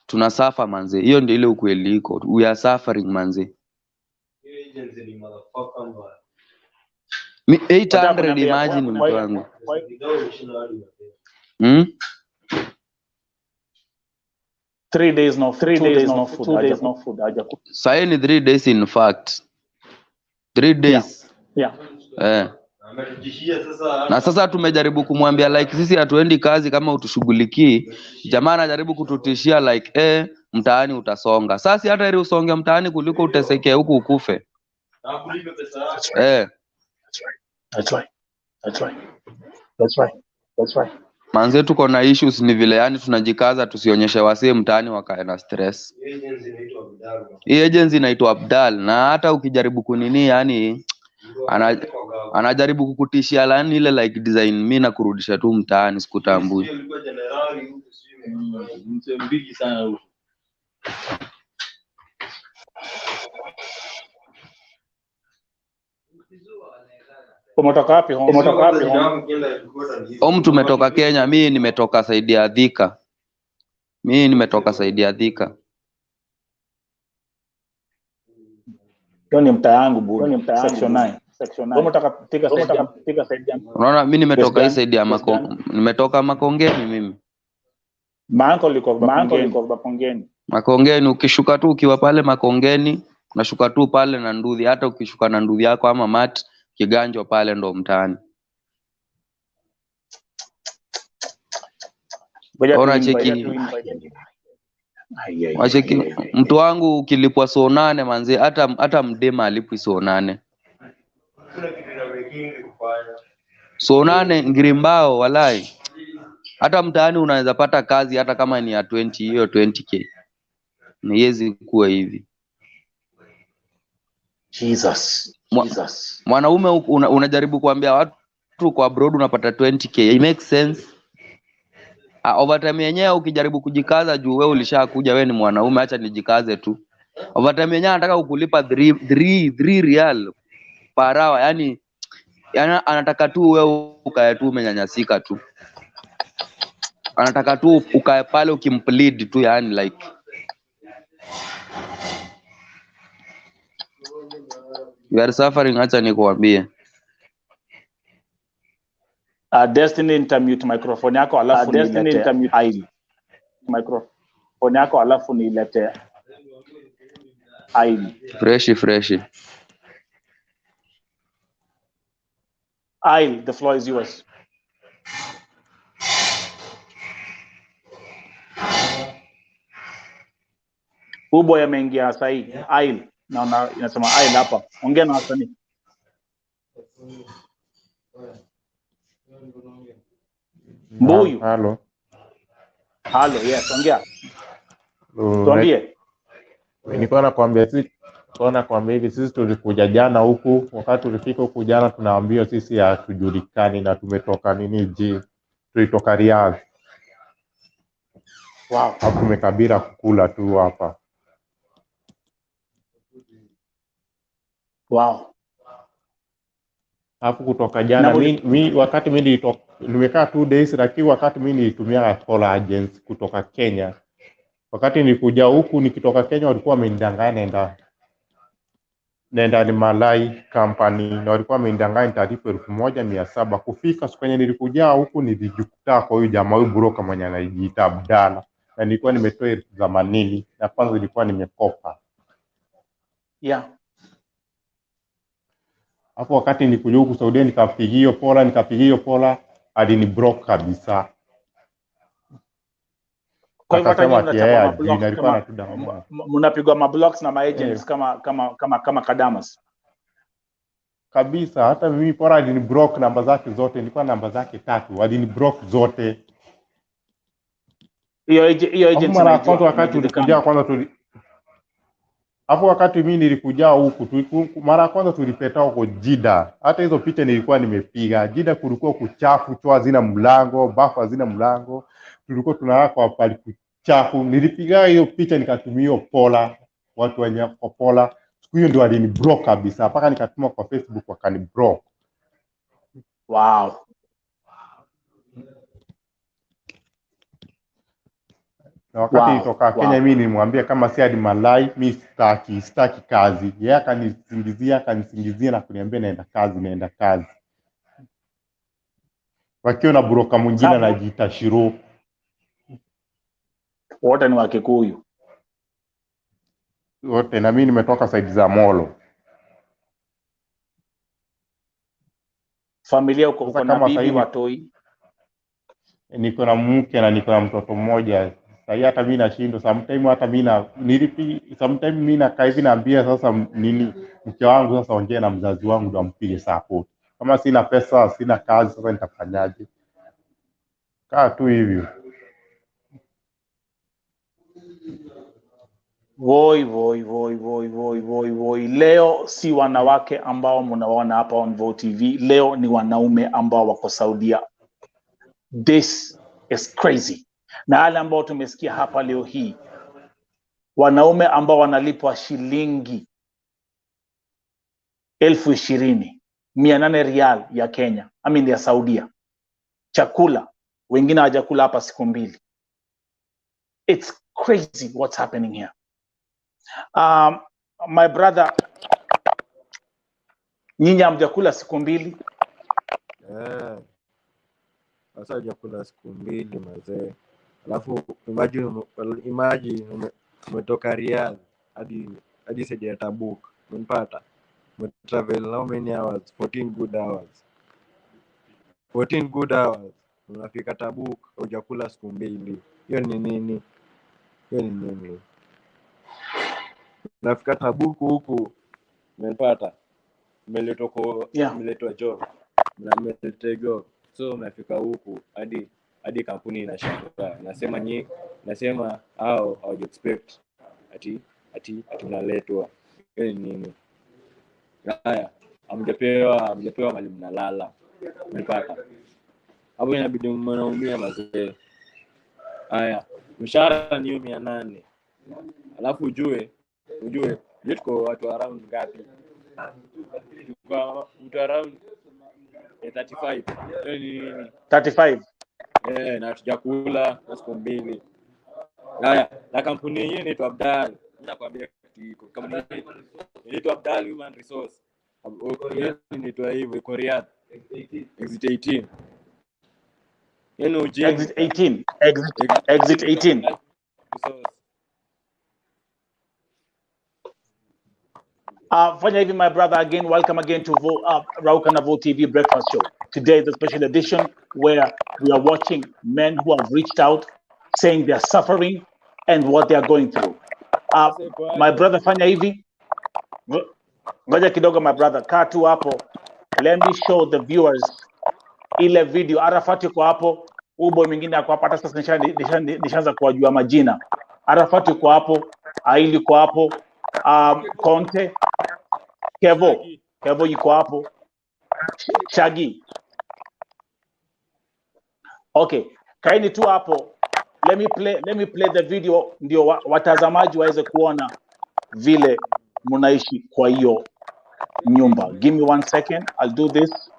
Tunasuffer manze. Hiyo ndio ile ukweli iko. We are suffering manze. 800 imagine mtu wangu. 3 days no food. Sasa ni 3 days in fact. 3 days. Yeah. Na sasa tumejaribu kumwambia like sisi hatuendi kazi kama utushughulikii. Jamaa anajaribu kututishia like mtaani utasonga. Sasa hata ili usonge mtaani kuliko uteseke huku ukufe. Na kulipe pesa yako. That's right. Manze tuko na issues ni vile yani tunajikaza tusionyeshe wasee mtaani wakae na stress. Hii agency inaitwa Abdal na hata ukijaribu kunini yani Anajaribu kukutishia lani ile like design mimi na kurudisha tu mtaani sikutambui. Mbigi sana huko. Umetoka wapi? Tumetoka Kenya, mimi nimetoka saidi ya Thika. Hiyo ni mtaa yangu bure. Section 9. Umetoka Thika saidi yangu. Unaona mimi nimetoka hii saidi ya nimetoka Makongeni mimi. Maanko liko Makongeni. Makongeni ukishuka tu ukiwa pale Makongeni, unashuka tu pale na Nduthi, hata ukishuka na Nduthi yako ama mat Kiganjo pale ndo mtaani. Ona cheki mtu wangu ukilipwa so 8 manzi, hata mdema alipwi so 8. So 8 ngirimbao walai. Hata mtaani unaweza pata kazi hata kama ni ya 20, hiyo 20k. Niwezi kuwa hivi. Jesus. Mwanaume unajaribu kuambia watu kwa abroad unapata 20k. It makes sense. Overtime yenyewe ukijaribu kujikaza juu wewe ulishakuja, wewe ni mwanaume, acha nijikaze tu. Overtime yenyewe anataka kukulipa 3 Riyal per hour, yani anataka tu wewe ukae tu umenyanyasika tu. Anataka tu ukae pale ukimplead tu, yani like you are suffering. Acha nikuambie. Destiny intermute microphone yako alafu nilete Ail. Microphone yako alafu nilete Ail. Fresh. Ail, the floor is yours. Ubo yameingia sahi. Ail. Naona inasema Ail hapa. Ongea na wasanii. Mbuyu. Halo, yes, ongea. Tuambie. Nilikuwa nakwambia hivi, sisi tulikuja jana huku, wakati tulifika huku jana tunaambiwa sisi hatujulikani na tumetoka tulitoka Riyals. Wow. Hapo tumekabira kukula tu hapa. Wow. Hapo kutoka jana wakati mimi nimekaa 2 days, lakini wakati mimi nilitumia call agents kutoka Kenya. Wakati nilikuja huku nikitoka Kenya walikuwa wamenidanganya nenda ni Malai company, na walikuwa wamenidanganya nitalipa 1700. Kufika siku yenye nilikuja huku nilijikuta kwa huyu jamaa, huyu broker mwenye anajiita Abdalla, na nilikuwa nimetoa 80 na kwanza nilikuwa nimekopa. Yeah. Hapo wakati nilikuja huku Saudi nikapigia hiyo pola alini broke kabisa. Kwa hivyo hata mnapigwa mablocks na maagents kama Kadamas kabisa. Hata mimi pora alini broke namba zake zote, nilikuwa namba zake 3, alini broke zote. Hiyo agent mara kwanza wakati tulikuja hapo wakati mimi nilikuja huku mara kwanza tulipeta huko Jida. Hata hizo picha nilikuwa nimepiga. Jida kulikuwa kuchafu, choo hazina mlango, bafu hazina mlango. Tulikuwa tunalala kwa pali kuchafu. Nilipiga hiyo picha nikatumia hiyo pola, watu wenye kwa pola. Siku hiyo ndio alini block kabisa. Paka nikatuma kwa Facebook wakani block. Wow. Na wakati nitoka Kenya mimi nilimwambia kama si hadi Malai mimi sitaki kazi. Yeye akanisingizia na kuniambia naenda kazi. Wakiwa na broker mwingine anajiita Shiro. Wote ni wa Kikuyu. Wote, na mimi nimetoka side za Molo. Familia uko na bibi watoi? Niko na mke na niko na mtoto mmoja. Sasa hata mimi nashindwa sometimes, hata mimi sometimes mimi nakaa hivi naambia sasa nini mke wangu sasa ongea na mzazi wangu ndo ampige support. Kama sina pesa, sina kazi, sasa nitafanyaje? Kaa tu hivyo. Woi. Leo si wanawake ambao mnaona hapa on Vo TV. Leo ni wanaume ambao wako Saudia. This is crazy. Na wale ambao tumesikia hapa leo hii, wanaume ambao wanalipwa shilingi 20,800 Riyal ya Kenya, ya Saudia. Chakula, wengine hawajakula hapa siku mbili. It's crazy what's happening here. My brother, nyinyi hamjakula siku mbili? Sasa hajakula siku mbili mazee. Alafu imagine umetoka Riyals hadi sije Tabuk. Unapata? Travel how many hours? 14 good hours. 14 good hours. Unafika Tabuk hujakula siku mbili. Hiyo ni nini? Unafika Tabuk huku umepata? Umeletwa job. Na umeletwa. So unafika huku hadi kampuni inashangaa. Nasema how you expect ati unaletwa. Hiyo ni nini? Haya, amgepewa mali mnalala. Umepata? Hapo inabidi mnaumia mazee. Haya, mshahara ni 800. Alafu ujue tuko watu around ngapi? Tuko mtu around 35. 35. Na tujakula siku mbili. Haya, na kampuni yenyewe inaitwa Abdal. Nakwambia kampuni inaitwa Abdal Human Resource. Inaitwa hivyo kwa Riyadh. Exit 18. Exit 18. Exit 18. Fanya hivi, my brother, again, welcome again to Rauka na Vo TV Breakfast Show. Today is a special edition where we are watching men who have reached out, saying they are suffering and what they are going through. My brother, fanya hivi. Ngoja kidogo, my brother, kaa tu hapo. Let me show the viewers ile video. Arafat yuko hapo, ubo mwingine ako hapo. Hata sasa nishaanza kuwajua majina. Arafat yuko hapo, Aili yuko hapo, Conte, Kevo yuko hapo, Shaggy. Okay, kaini tu hapo. Let me play the video ndio watazamaji waweze kuona vile mnaishi kwa hiyo nyumba. Give me 1 second. I'll do this.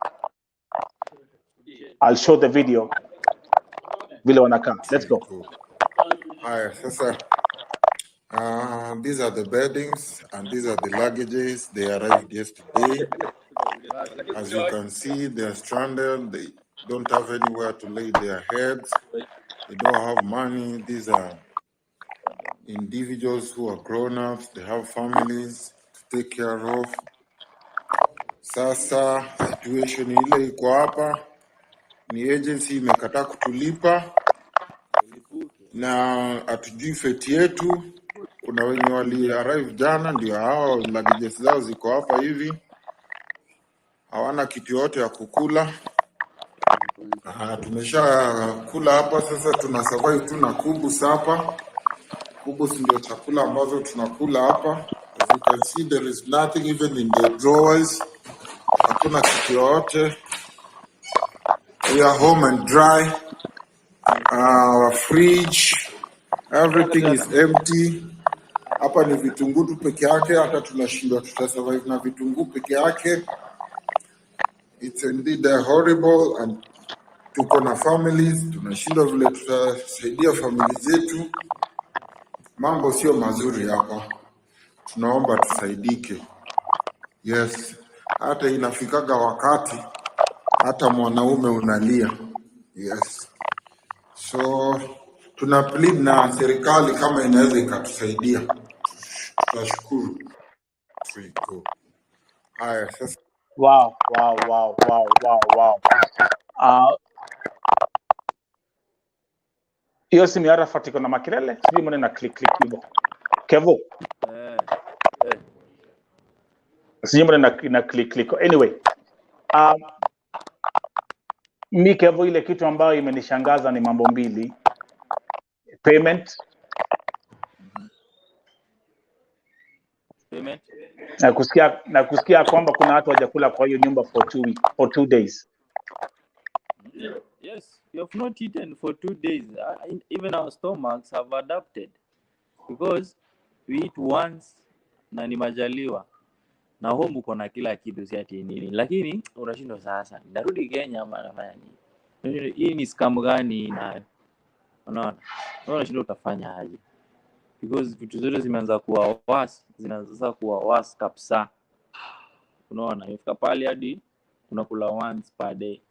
I'll show the video vile wanakaa. Let's go. Haya, sasa these are the beddings and these are the luggages. They arrived yesterday. As you can see, they are stranded. They don't have anywhere to lay their heads. They don't have money. These are individuals who are grown-ups. They have families to take care of. Sasa situation ile iko hapa ni agency imekataa kutulipa na hatujui feti yetu. Kuna wenye wali arrive jana, ndio hao luggages zao ziko hapa hivi. Hawana kitu yote ya kukula. Tumesha kula hapa, sasa tuna survive tu na kubus hapa. Kubus ndio chakula ambazo tunakula hapa. As you can see, there is nothing even in the drawers. Hakuna kitu yote. We are home and dry. Our fridge, everything is empty. Hapa ni vitunguu tu peke yake, hata tunashindwa tutasurvive na vitunguu peke yake. It's indeed horrible, and tuko na families, tunashindwa vile tutasaidia familia zetu. Mambo sio mazuri hapa. Tunaomba tusaidike. Yes, hata inafikaga wakati hata mwanaume unalia. Yes. So tuna plead na serikali kama inaweza ikatusaidia. Tutashukuru. Haya, sasa. Wow. Hiyo simu ya Arafat iko na makelele, sijui mbona na click hivyo. Kevo. Sijui mbona na click. Anyway, mi Kevo, ile kitu ambayo imenishangaza ni mambo mbili. Payment payment. Na kusikia kwamba kuna watu hawajakula kwa hiyo nyumba for 2 weeks, for 2 days. Yes, you have not eaten for 2 days. Even our stomachs have adapted because we eat once na ni majaliwa. Na home uko na kila kitu si ati nini. Lakini unashindwa sasa. Narudi Kenya ama nafanya nini? Hii ni scam gani na unaona? Unashindwa utafanya aje? Because vitu zote zimeanza kuwa worse, zinaanza kuwa worse kabisa. Unaona, ifika pale hadi unakula once per day.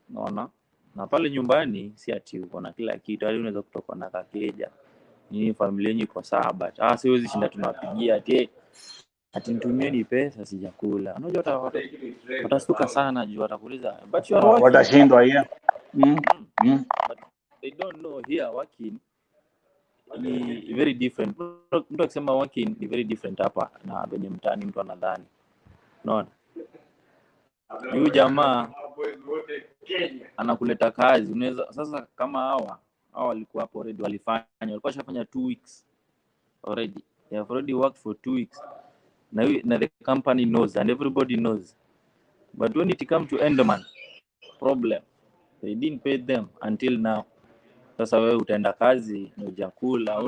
Unaona? Na pale nyumbani si ati uko na kila kitu, hadi unaweza kutoka na kakeja. Ni familia yenyu iko sawa but siwezi shinda tunawapigia ati nitumieni pesa sijakula. Unajua watastuka sana juu watakuuliza but you are working. Watashindwa yeah. But they don't know here working ni very different. Mtu akisema working ni very different hapa na kwenye mtaani mtu anadhani. Unaona? Huyu jamaa anakuleta kazi. Unaweza sasa kama hawa walikuwa hapo already walikuwa shafanya 2 weeks already. They have already worked for 2 weeks. Now the company knows and everybody knows. But when it comes to endman problem, they didn't pay them until now. Sasa wewe utaenda kazi na hujakula,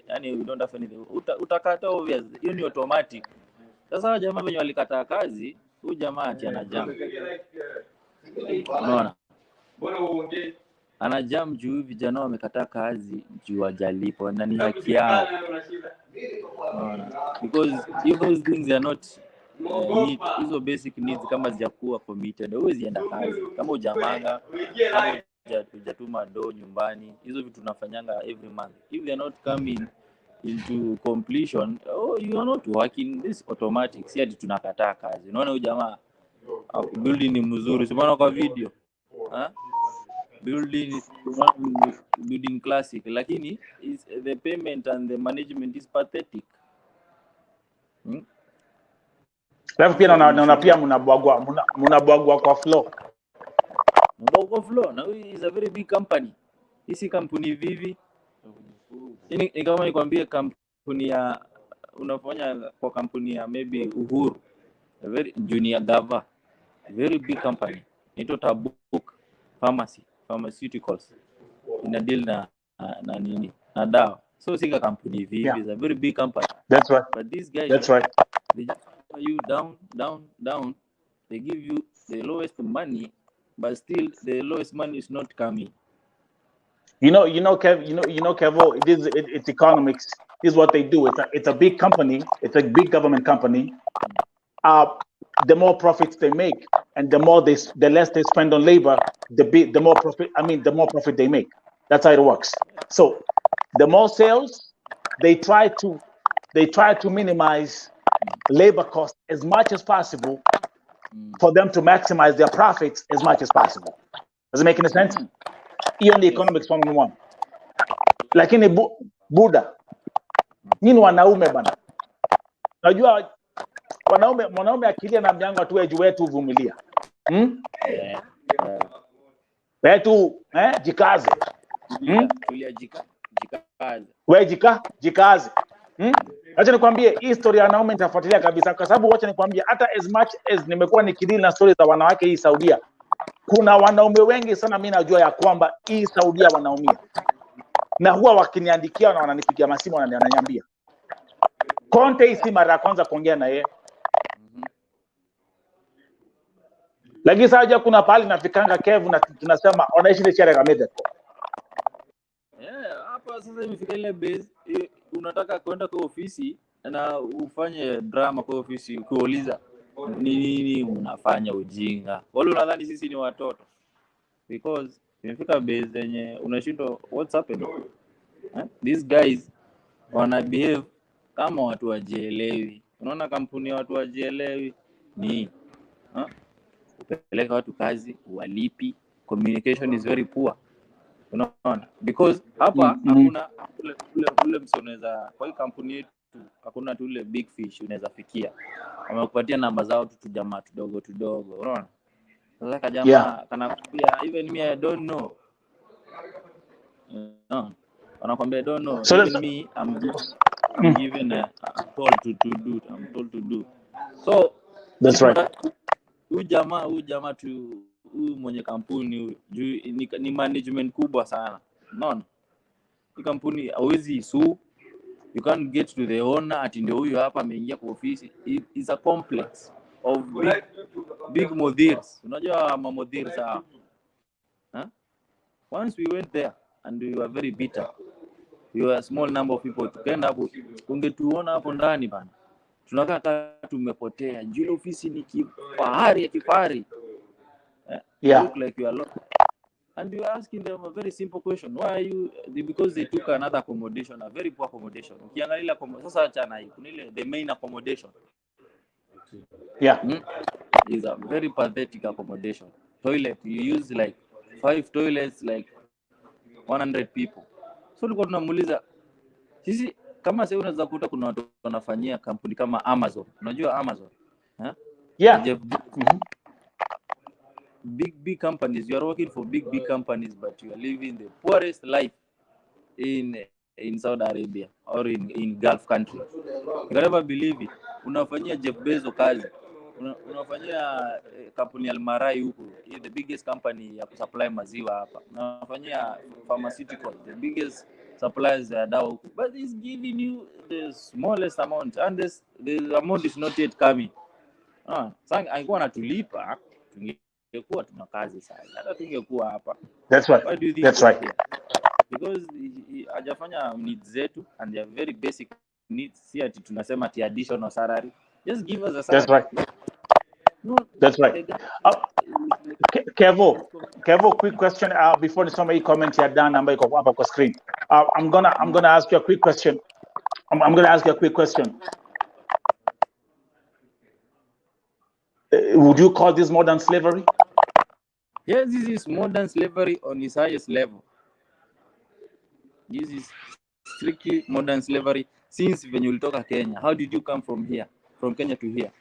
yani you don't have anything. Utakata obvious. Hiyo ni automatic. Sasa jamaa wenye walikataa kazi, huyu jamaa ati anajam. Unaona? Anajam juu vijana wamekataa kazi juu hawajalipo na ni haki yao. Because if those things are not hizo basic needs kama zijakuwa committed, huwezi enda kazi. Kama hujamanga, kama hujatuma do nyumbani, hizo vitu tunafanyanga every month. If they are not coming into completion, you are not working, this automatic. Si ati tunakataa kazi. Unaona huyu jamaa building ni mzuri. Unaona kwa video. Building classic, lakini the payment and the management is pathetic. Alafu pia naona pia mnabwagwa kwa floor. Mnabwagwa floor. Now is a very big company. Hisi kampuni vivi. Ni kama nikwambie kampuni ya unafanya kwa kampuni ya maybe Uhuru. A very junior gava. Very big company. Ito Tabuk Pharmaceuticals. Ina deal na nini? Na dawa. So sika kampuni vivi is a very big company. That's right. But these guys, that's right. They just put you down. They give you the lowest money, but still the lowest money is not coming. You know, Kevo, it's economics. This is what they do. It's a big company. It's a big government company. The more profits they make, and the less they spend on labor, the more profit. The more profit they make. That's how it works. So, the more sales, they try to minimize labor costs as much as possible for them to maximize their profits as much as possible. Does it make any sense? Hiyo ni economics 101. Lakini Buddha, nini wanaume bana? Najua mwanaume akilia na mjango tu wetu vumilia. Wetu jikaze. Tulia jikaze. Wewe jikaze. Acha nikwambie hii story ya wanaume nitafuatilia kabisa kwa sababu wacha nikwambie hata as much as nimekuwa nikidili na stories za wanawake hii Saudia, kuna wanaume wengi sana mimi najua ya kwamba hii Saudia wanaumia. Na huwa wakiniandikia na wananipigia masimu wananiambia. Conte si mara ya kwanza kuongea na yeye. Lakini sasa kuna pale nafikanga Kev na tunasema wanaishi ile chere kameda. Hapa sasa imefika ile base unataka kwenda kwa ofisi na ufanye drama kwa ofisi kuuliza nini unafanya ujinga. Wale unadhani sisi ni watoto. Because imefika base yenye unashindwa what's happening. These guys wana behave kama watu wajielewi. Unaona kampuni ya watu wajielewi ni kupeleka watu kazi walipi, communication is very poor. Unaona, because hapa hakuna ule msoneza kwa hii kampuni yetu hakuna tule big fish unaweza fikia. Wamekupatia namba zao tu jamaa tudogo. Unaona? Sasa jamaa kanakuambia even me I don't know. Wanakuambia I don't know. So even me I'm given I'm told to do. I'm told to do. So That's right. Huyu jamaa tu huyu mwenye kampuni huyu ni management kubwa sana. Unaona? Hii kampuni hawezi sue. You can't get to the owner ati ndio huyu hapa ameingia kwa ofisi. It's a complex of big modirs. Unajua mamodirs huh? Once we went there and we were very bitter. We were a small number of people. Tukaenda hapo, ungetuona hapo ndani bana. Tunakaa kama tumepotea. Juu ofisi ni kifahari. Yeah. Look like you are lost. And we were asking them a very simple question. Why are you? Because they took another accommodation, a very poor accommodation. Ukiangalia sasa achana hii, kuna ile the main accommodation. Yeah. Is a very pathetic accommodation. Toilet, you use like 5 toilets, like 100 people. So tulikuwa tunamuuliza sisi kama sasa unaweza kuta kuna watu wanafanyia kampuni kama Amazon. Unajua Amazon? Yeah. Big companies. You are working for big companies, but you are living the poorest life in Saudi Arabia or in Gulf countries. You can never believe it. Unafanyia Jeff Bezos kazi. Unafanyia kampuni Almarai huko, the biggest company ya kusupply maziwa hapa. Unafanyia pharmaceutical, the biggest suppliers ya dawa huko. But it's giving you the smallest amount, and the amount is not yet coming. Sasa alikuwa anatulipa, tungekuwa tuna kazi sasa. Hata tungekuwa hapa. That's right. That's right. Because hajafanya needs zetu, and they are very basic needs. Si ati tunasema ati additional salary. Just give us a salary. That's right. No, that's right. Kevo, quick question before somebody comment here down number iko hapa kwa screen. I'm gonna ask you a quick question. I'm gonna ask you a quick question. Would you call this modern slavery? Yes, this is modern slavery on its highest level. This is strictly modern slavery. Since when you ulitoka Kenya, how did you come from Kenya to here?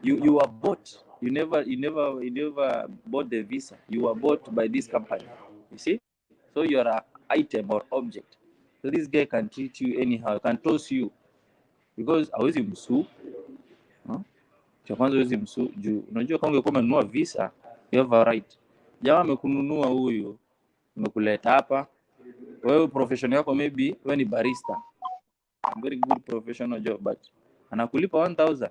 You were bought. You never bought the visa. You were bought by this company. You see? So you are an item or object. So this guy can treat you anyhow, can toss you. Because hawezi msuu. Cha kwanza hawezi msuu. Unajua kama ungekuwa umenunua visa, you have a right. Jamaa amekununua huyo, umekuleta hapa. Wewe profession yako maybe wewe ni barista. Very good professional job, but anakulipa 1,000.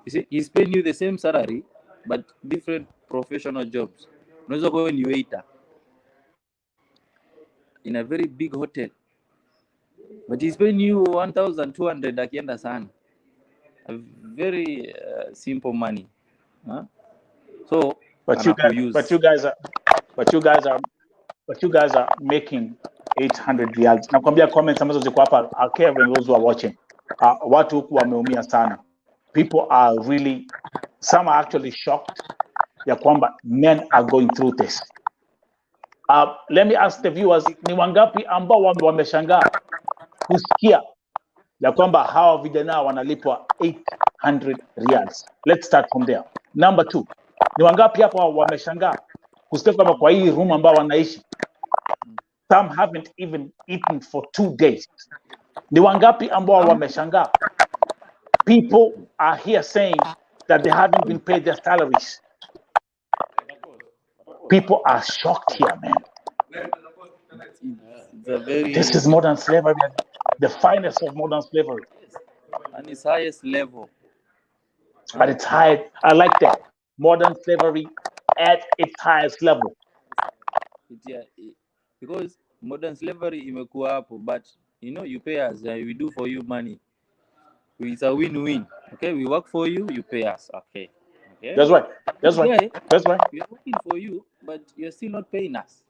You see, he's paying you the same salary, but different professional jobs. Unaweza kuwa ni waiter in a very big hotel, but he's paying you 1,200 akienda sana. A very simple money. So, but you guys are making 800 riyals. Nakwambia comments ambazo ziko hapa, Kevin, those who are watching, watu huku wameumia sana. People are really, some are actually shocked ya kwamba men are going through this. Let me ask the viewers, ni wangapi ambao wameshangaa kusikia ya kwamba hawa vijana wanalipwa 800 riyals? Let's start from there. Number 2, ni wangapi hapo wameshangaa kusikia kwamba kwa hii room ambao wanaishi some haven't even eaten for 2 days? Ni wangapi ambao wameshangaa people are here saying that they haven't been paid their salaries? People are shocked here, man. This is modern slavery, the finest of modern slavery. And its highest level. At its high, I like that. Modern slavery at its highest level. Because modern slavery imekuwa hapo, but you pay us, we do for you money. It's a win-win. Okay, we work for you, you pay us. Okay. That's right. We are working for you, but you're still not paying us.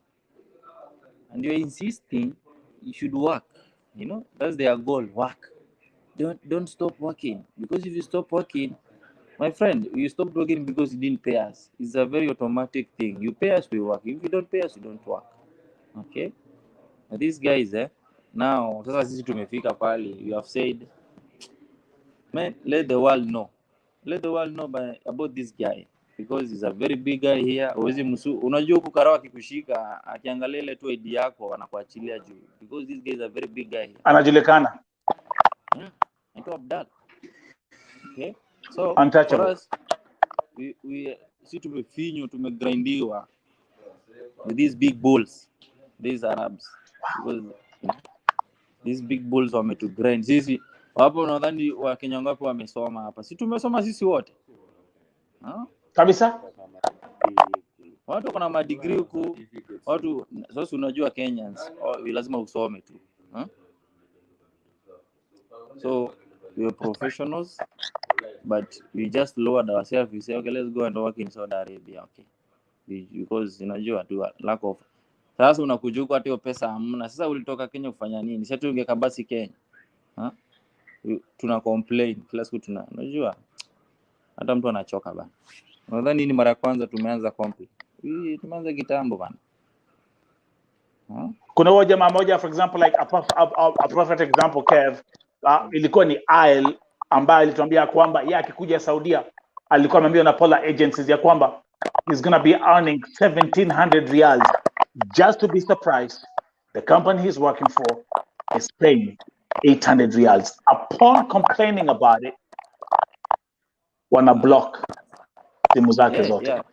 And you're insisting you should work. That's their goal, work. Don't stop working. Because if you stop working, my friend, you stopped working because you didn't pay us. It's a very automatic thing. You pay us, we work. If you don't pay us, you don't work. Okay? Now, these guys, now, sasa sisi tumefika pale, you have said, man, let the world know. Let the world know about this guy. because he's a very big guy here. Unajua huku Karawa akikushika akiangalia ile tu ID yako anakuachilia juu, because this guy is a very big guy here. Anajulikana. Anaitwa Abdal. Okay, so Untouchable. for us, si tumegrindiwa with these big bulls, these Arabs, because these big bulls to grind. Sisi wapo unadhani wa Kenya ngapi wamesoma hapa? Si tumesoma sisi wote kabisa. Watu kuna madegree huku, watu sasa unajua Kenyans lazima usome tu. So we are professionals, but we just lowered ourselves. We say, okay, let's go and work in Saudi Arabia, okay, because unajua tu lack of. Sasa unakujuka hata hiyo pesa hamna. Sasa ulitoka Kenya kufanya nini? Sasa tungeka basi Kenya. Tuna complain kila siku unajua hata mtu anachoka bana. Nadhani nini mara ya kwanza tumeanza complain. Tumeanza kitambo bana. Kuna huyo jamaa moja, for example, like a perfect example, Kev, ilikuwa ni Aisle ambaye alituambia kwamba yeye akikuja Saudia alikuwa ameambiwa na Polar agencies ya kwamba he's going to be earning 1700 riyals. Just to be surprised, the company he's working for is paying 800 riyals. Upon complaining about it, wana block simu zake zote. Yeah.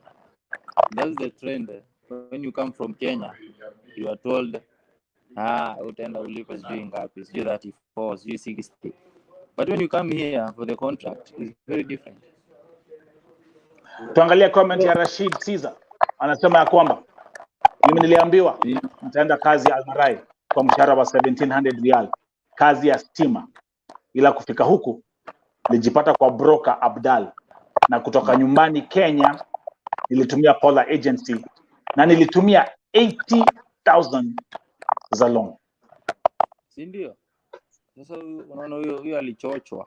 That's the trend. When you come from Kenya, you are told, utaenda ulipo sijui ngapi, sijui 34, sijui 60. But when you come here for the contract, it's very different. Tuangalia comment ya Rashid Caesar. Anasema ya kwamba mimi niliambiwa nitaenda kazi Almarai kwa mshahara wa 1700 riyal, kazi ya stima, ila kufika huku nilijipata kwa broker Abdal, na kutoka nyumbani Kenya nilitumia Polar agency na nilitumia 80,000 za loan. Si ndio? Sasa unaona huyo alichochwa.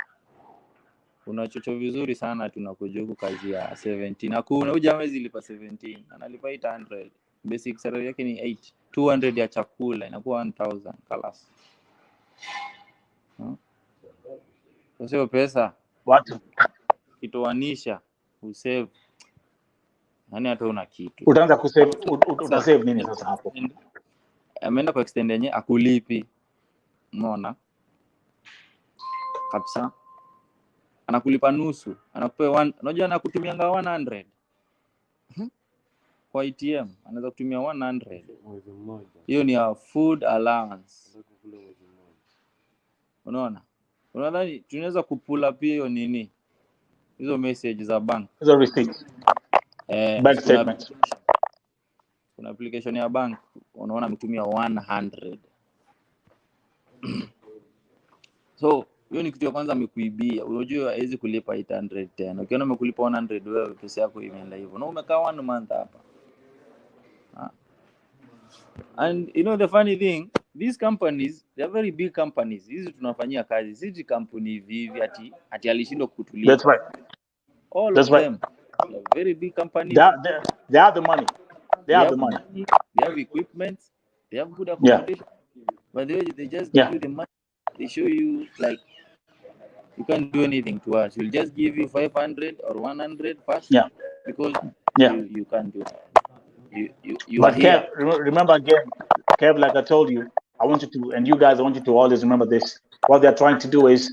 Unachochwa vizuri sana, tunakujuku kazi ya 17. Hakuna huyu jamaa zilipa 17, analipa 800. Basic salary yake ni 8. 200 ya chakula inakuwa 1000 kalas. Sasa hiyo pesa watu kitoanisha usave. Yaani hata una kitu. Utaanza kusave, utasave nini sasa hapo? Ameenda kwa extend yenye akulipi. Unaona? Kabisa. Anakulipa nusu, anakupa 1, unajua anakutumianga 100. Kwa ATM anaweza kutumia 100 mwezi mmoja. Hiyo ni a food allowance. Unaona? Unadhani tunaweza kupula pia hiyo nini? Hizo message za bank. Hizo receipts. Bank statement. Kuna application ya bank, unaona mtumia 100. So hiyo ni kitu ya kwanza amekuibia. Unajua haiwezi kulipa 800 tena. Ukiona umekulipa 100 wewe pesa yako imeenda hivyo. Na umekaa 1 month hapa. And you know the funny thing, these companies, they are very big companies. Hizi tunafanyia kazi. Hizi kampuni hivi ati alishindwa kutulipa. That's right. All of them. They are very big companies. They have the money. They have the money. They have equipment. They have good accommodation. But they just give you the money. They show you like you can't do anything to us. We'll just give you 500 or 100 first. Because you can't do it. You but Kev, remember again, Kev, like I told you, I want you to, and you guys, I want you to always remember this. What they're trying to do is,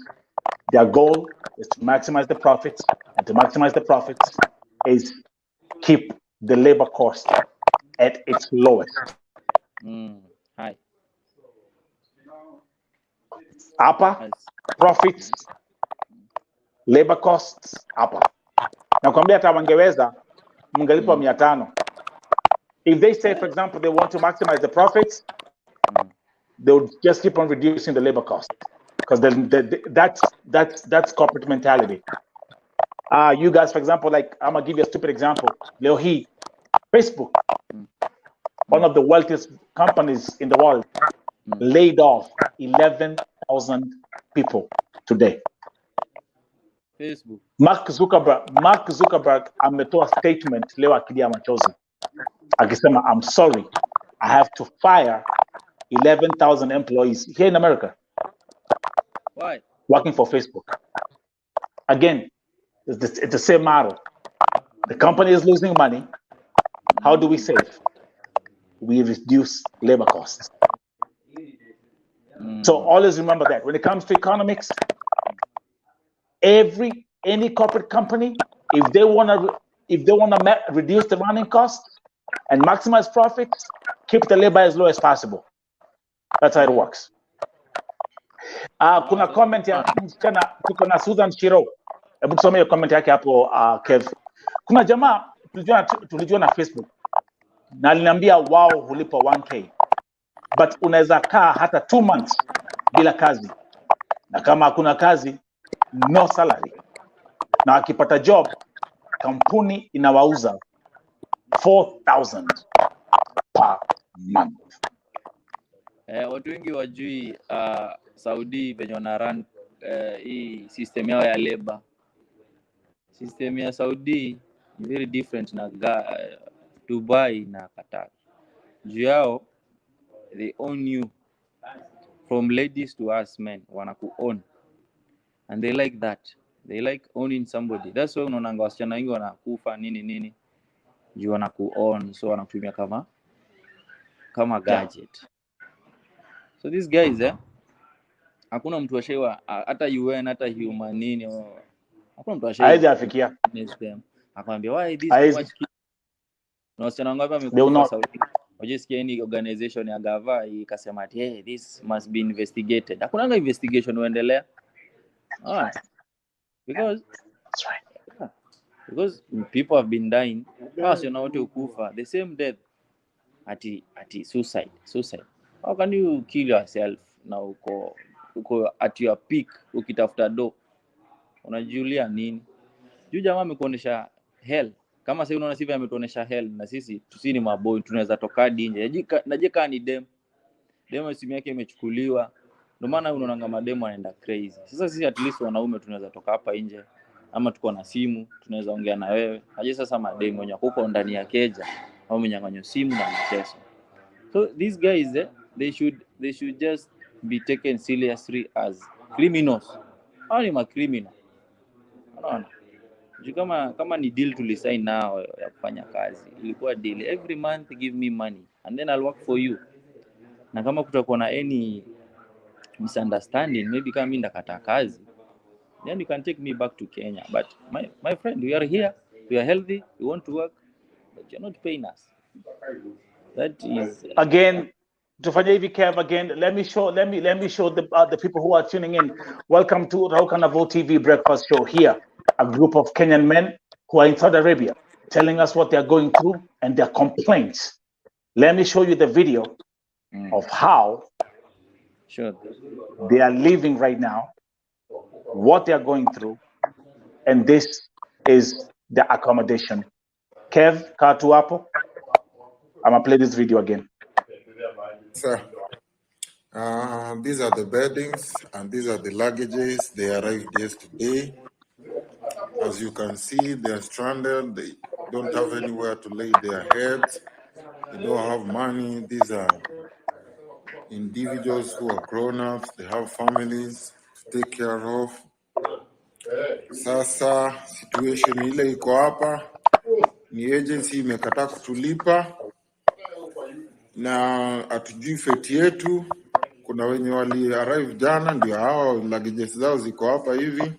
their goal is to maximize the profits, and to maximize the profits is keep the labor cost at its lowest. Hi. Hapa, profits, labor costs, hapa. Na kwambia hata wangeweza, mngelipa 500. If they say, for example, they want to maximize the profits, they would just keep on reducing the labor cost, because that's corporate mentality. You guys, for example, like I'm gonna give you a stupid example. Leo hii, Facebook, one of the wealthiest companies in the world, laid off 11,000 people today. Facebook. Mark Zuckerberg ametoa statement leo akilia machozi akisema, I'm sorry, I have to fire 11,000 employees here in America. Why? Working for Facebook. Again, it's the same model. The company is losing money. How do we save? We reduce labor costs. So always remember that when it comes to economics, any corporate company, if they want to reduce the running costs and maximize profits, keep the labor as low as possible. That's how it works. Kuna comment ya msichana, tuko na Susan Shiro. Hebu tusome hiyo comment yake hapo Kev. Kuna jamaa tulijua na Facebook na aliniambia wao hulipa 1k, but unaweza kaa hata 2 months bila kazi, na kama hakuna kazi, no salary, na akipata job kampuni inawauza 4,000 per month. Watu wengi wajui Saudi venye wana run hii system yao ya labor. System ya Saudi ni very different na Dubai na Qatar. Juu yao, they own you from ladies to us men, wanaku own, and they like that. They like owning somebody. That's why unaona wasichana wengi wanakufa nini juu wanaku own, so wanakutumia kama gadget. So these guys hakuna mtu ashaiwa hata UN hata human nini, hakuna mtu ashaiwa haijafikia akwambia why this too much. Na wasichana wangapi wamekufa Saudi, wajisikia any organization ya gava ikasema ati hey, this must be investigated. Hakuna investigation uendelea. Because that's right. Yeah, because people have been dying. Wasichana wote ukufa the same death ati suicide. How can you kill yourself na uko at your peak ukitafuta do? Unajiulia nini? Juu jamaa amekuonesha hell. Kama sasa unaona sivyo ametuonesha hell, na sisi tusini maboy tunaweza toka nje. Najeka ni dem simu yake imechukuliwa. Ndio maana unaona mademo anaenda crazy. Sasa sisi at least wanaume tunaweza toka hapa nje, ama tuko na simu tunaweza ongea na wewe. Haje sasa mademo wenye huko ndani ya keja au mnyang'anyo simu na mchezo. So these guys they should just be taken seriously as criminals. Hao ni criminal. Unaona? Kama ni deal tulisign nao ya kufanya kazi, ilikuwa deal every month give me money and then I'll work for you. Na kama kutakuwa na any misunderstanding, maybe kama mimi ndakata kazi, then you can take me back to Kenya. But my friend, we are here, we are healthy, we want to work, but you're not paying us. That is again tufanye hivi Kev. Again, let me show the people who are tuning in. Welcome to Rauka na Vo TV Breakfast Show. Here, a group of Kenyan men who are in Saudi Arabia telling us what they are going through and their complaints. Let me show you the video of how they are living right now, what they are going through, and this is the accommodation. Kev, katu hapo. I'm gonna play this video again. Sir, these are the beddings and these are the luggages. They arrived yesterday. As you can see, they are stranded. They don't have anywhere to lay their heads. They don't have money. These are individuals who are grown-ups. They have families to take care of. Sasa situation ile iko hapa ni agency imekataa kutulipa na hatujui feti yetu. Kuna wenye wali arrive jana, ndio hao luggages zao ziko hapa hivi,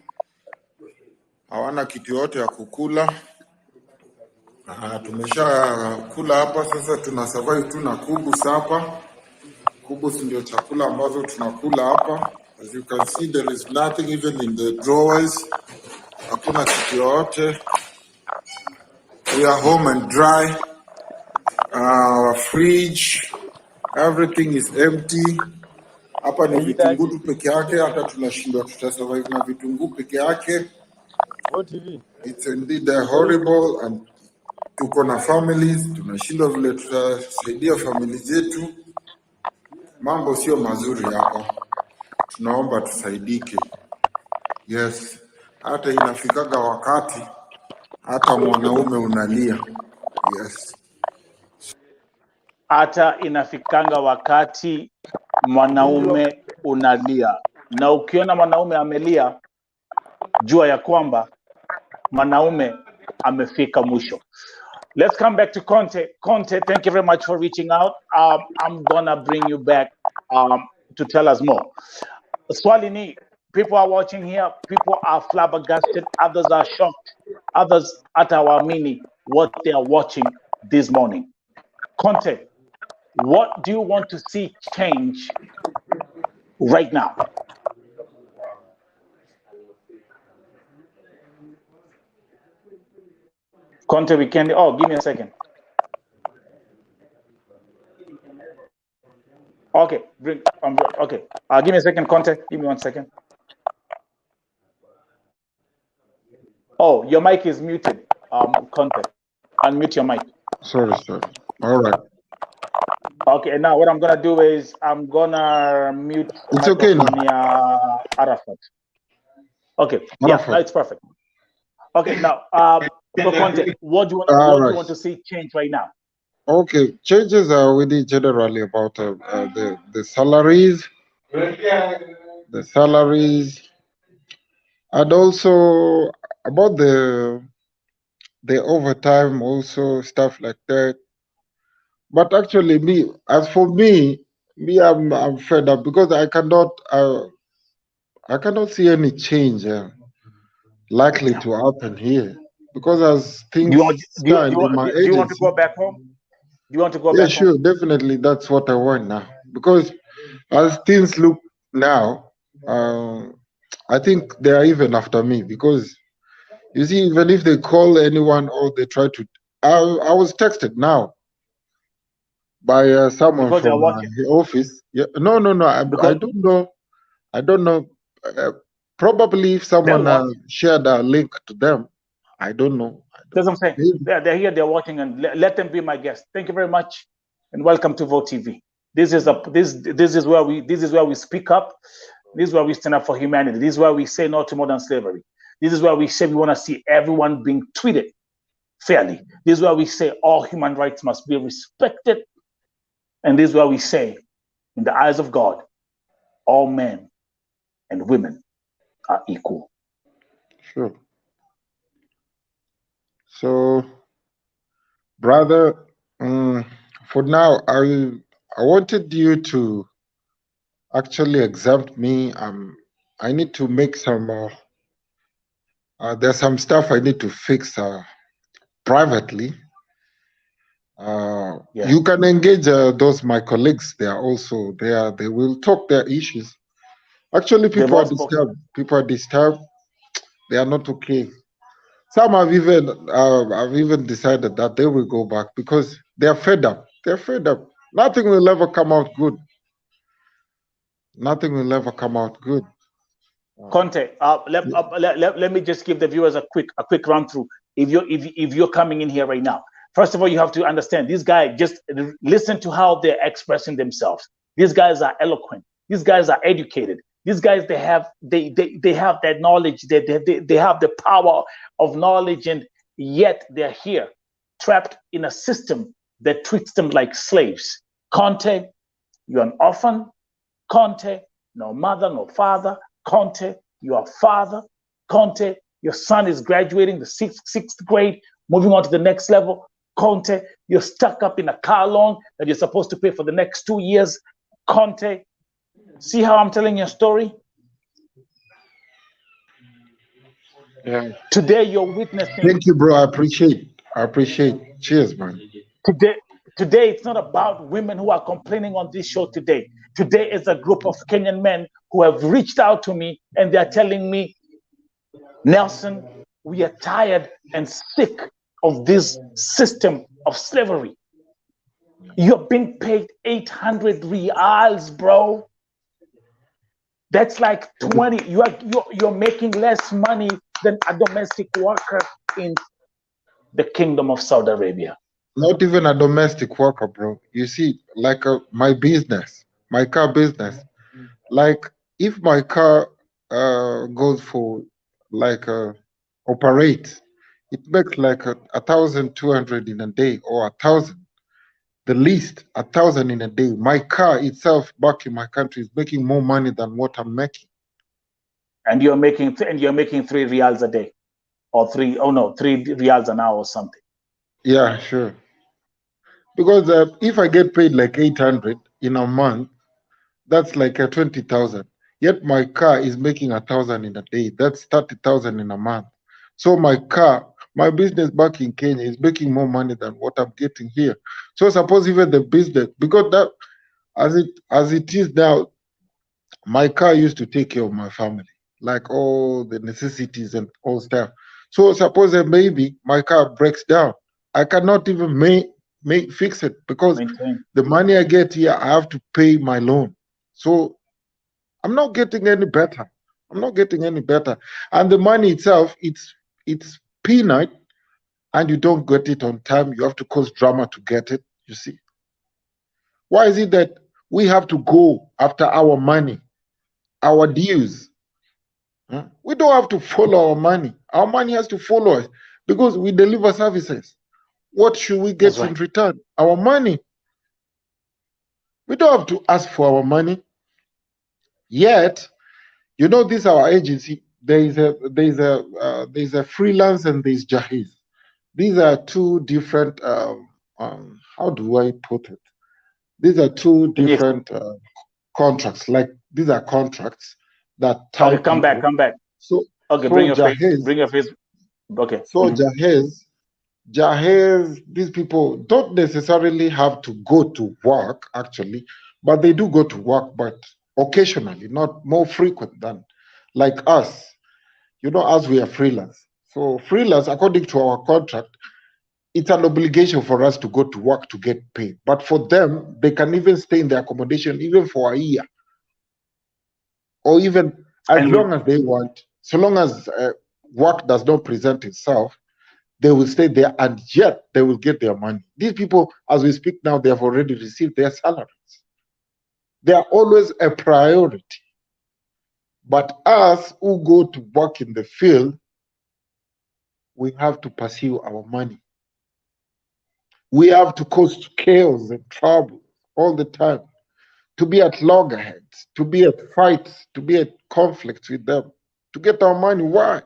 hawana kitu yote ya kukula. Tumesha kula hapa, sasa tuna survive tu na kubus hapa. Kubus ndio chakula ambazo tunakula hapa. As you can see, there is nothing even in the drawers. Hakuna kitu yote. We are home and dry. Our fridge, everything is empty. Hapa ni vitunguu tu peke yake, hata tunashindwa tutasurvive na vitunguu peke yake. It's indeed horrible, and tuko na families, tunashindwa vile tutasaidia familia zetu. Mambo sio mazuri hapa. Tunaomba tusaidike. Yes. Hata inafikaga wakati hata mwanaume unalia. Yes. Hata inafikanga wakati mwanaume unalia. Na ukiona mwanaume amelia, jua ya kwamba mwanaume amefika mwisho. Let's come back to Conte. Conte, thank you very much for reaching out. I'm gonna bring you back to tell us more. Swalini, people are watching here. People are flabbergasted. Others are shocked. Others at our mini what they are watching this morning. Conte, what do you want to see change right now? Conte, we can. Oh, give me a second. Okay, bring. Okay, give me a second, Conte. Give me 1 second. Oh, your mic is muted. Conte, unmute your mic. Sorry. All right. Okay, now what I'm gonna do is I'm gonna mute It's okay now. Arafat. Okay, yeah, now it's perfect. Okay, now so Conte, what do you want to see change right now? Okay, changes are already generally about the salaries, and also about the overtime, also stuff like that. But actually, I'm fed up because I cannot see any change likely to happen here because as things stand in my agency. Do you want to go back home? Do you want to go back home? Yeah, sure, definitely. That's what I want now because as things look now, I think they are even after me because you see, even if they call anyone or they try to, I was texted now by someone because from the office. Yeah, no. I don't know. Probably if someone shared a link to them, I don't know. That's what I'm saying. They're here, they're watching, and let them be my guest. Thank you very much, and welcome to Vote TV. This is where we speak up. This is where we stand up for humanity. This is where we say no to modern slavery. This is where we say we want to see everyone being treated fairly. This is where we say all human rights must be respected. And this is where we say, in the eyes of God, all men and women are equal. Sure. So, brother, for now, I wanted you to actually exempt me. I need to make some. There's some stuff I need to fix privately. You can engage those my colleagues. They are also there. They will talk their issues. Actually, people are disturbed. They are not okay. Some have even decided that they will go back because they are fed up. They're fed up. Nothing will ever come out good. Nothing will ever come out good. Conte, let me just give the viewers a quick run through. If you're coming in here right now, first of all, you have to understand these guys. Just listen to how they're expressing themselves. These guys are eloquent. These guys are educated. These guys they have that knowledge. They have the power of knowledge, and yet they're here, trapped in a system that treats them like slaves. Conte, you're an orphan. Conte, no mother, no father. Conte, you are father. Conte, your son is graduating the sixth grade, moving on to the next level. Conte, you're stuck up in a car loan that you're supposed to pay for the next 2 years. Conte, see how I'm telling your story? Yeah. Today you're witnessing. Thank you, bro. I appreciate. Cheers, man. Today it's not about women who are complaining on this show today. Today is a group of Kenyan men who have reached out to me and they're telling me, Nelson, we are tired and sick of this system of slavery. You're being paid 800 Riyals, bro. That's like 20. You're making less money than a domestic worker in the Kingdom of Saudi Arabia. Not even a domestic worker, bro. You see, like my business, my car business. Like if my car goes for like operate, it makes like 1,200 in a day or 1,000. The least 1,000 in a day. My car itself back in my country is making more money than what I'm making. And you're making 3 Riyals a day. or 3 Riyals an hour or something. Yeah, sure. Because if I get paid like 800 in a month, that's like 20,000. Yet my car is making 1,000 in a day. That's 30,000 in a month. So my business back in Kenya is making more money than what I'm getting here. So suppose even the business, because that as it is now, my car used to take care of my family, like all the necessities and all stuff. So suppose that maybe my car breaks down, I cannot even fix it because Maintain. the money I get here, I have to pay my loan. So I'm not getting any better. I'm not getting any better. And the money itself, it's peanut, and you don't get it on time. You have to cause drama to get it. You see, why is it that we have to go after our money, our dues? Huh? We don't have to follow our money. Our money has to follow us because we deliver services. What should we get in return? Our money. We don't have to ask for our money. Yet, you know, this our agency. There's a freelance and there's Jahiz. These are two different. How do I put it? These are two different contracts. Like these are contracts that tie Okay, come people. back. So okay, so bring your Jahiz, face. Bring your face. Okay. So Jahez, these people don't necessarily have to go to work, actually, but they do go to work, but occasionally, not more frequent than like us. You know, as we are freelance. So freelance, according to our contract, it's an obligation for us to go to work to get paid. But for them, they can even stay in their accommodation even for a year, or even as long as they want, so long as work does not present itself, they will stay there and yet they will get their money. These people, as we speak now, they have already received their salaries. They are always a priority. But us who go to work in the field, we have to pursue our money. We have to cause chaos and trouble all the time, to be at loggerheads, to be at fights, to be at conflicts with them, to get our money. Why?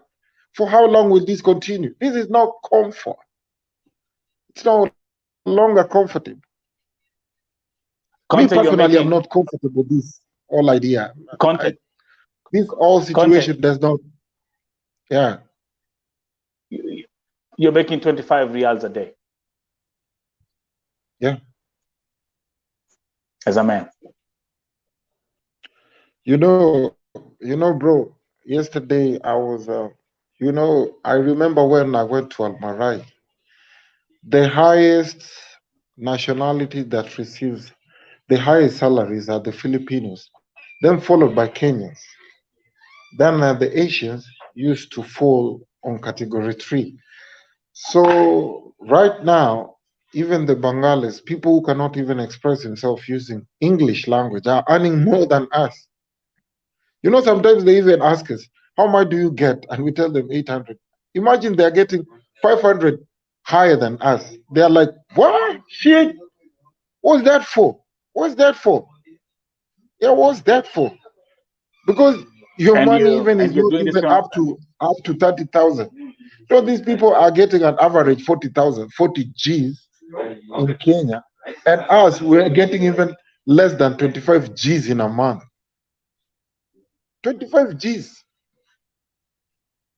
For how long will this continue? This is not comfort. It's no longer comfortable. Me personally, I'm not comfortable with this whole idea. This whole situation does not. Yeah. You're making 25 Riyals a day. Yeah. As a man. You know, bro, yesterday I was, I remember when I went to Almarai, the highest nationality that receives the highest salaries are the Filipinos, then followed by Kenyans. Then the Asians used to fall on category 3. So right now, even the Bengalis, people who cannot even express themselves using English language, are earning more than us. You know, sometimes they even ask us, how much do you get? And we tell them 800. Imagine they're getting 500 higher than us. They're like, what? Shit. What's that for? What's that for? Yeah, what's that for? Because your money even is not even up to 30,000. So these people are getting an average 40,000, 40 G's in Kenya, and us we're getting even less than 25 G's in a month. 25 G's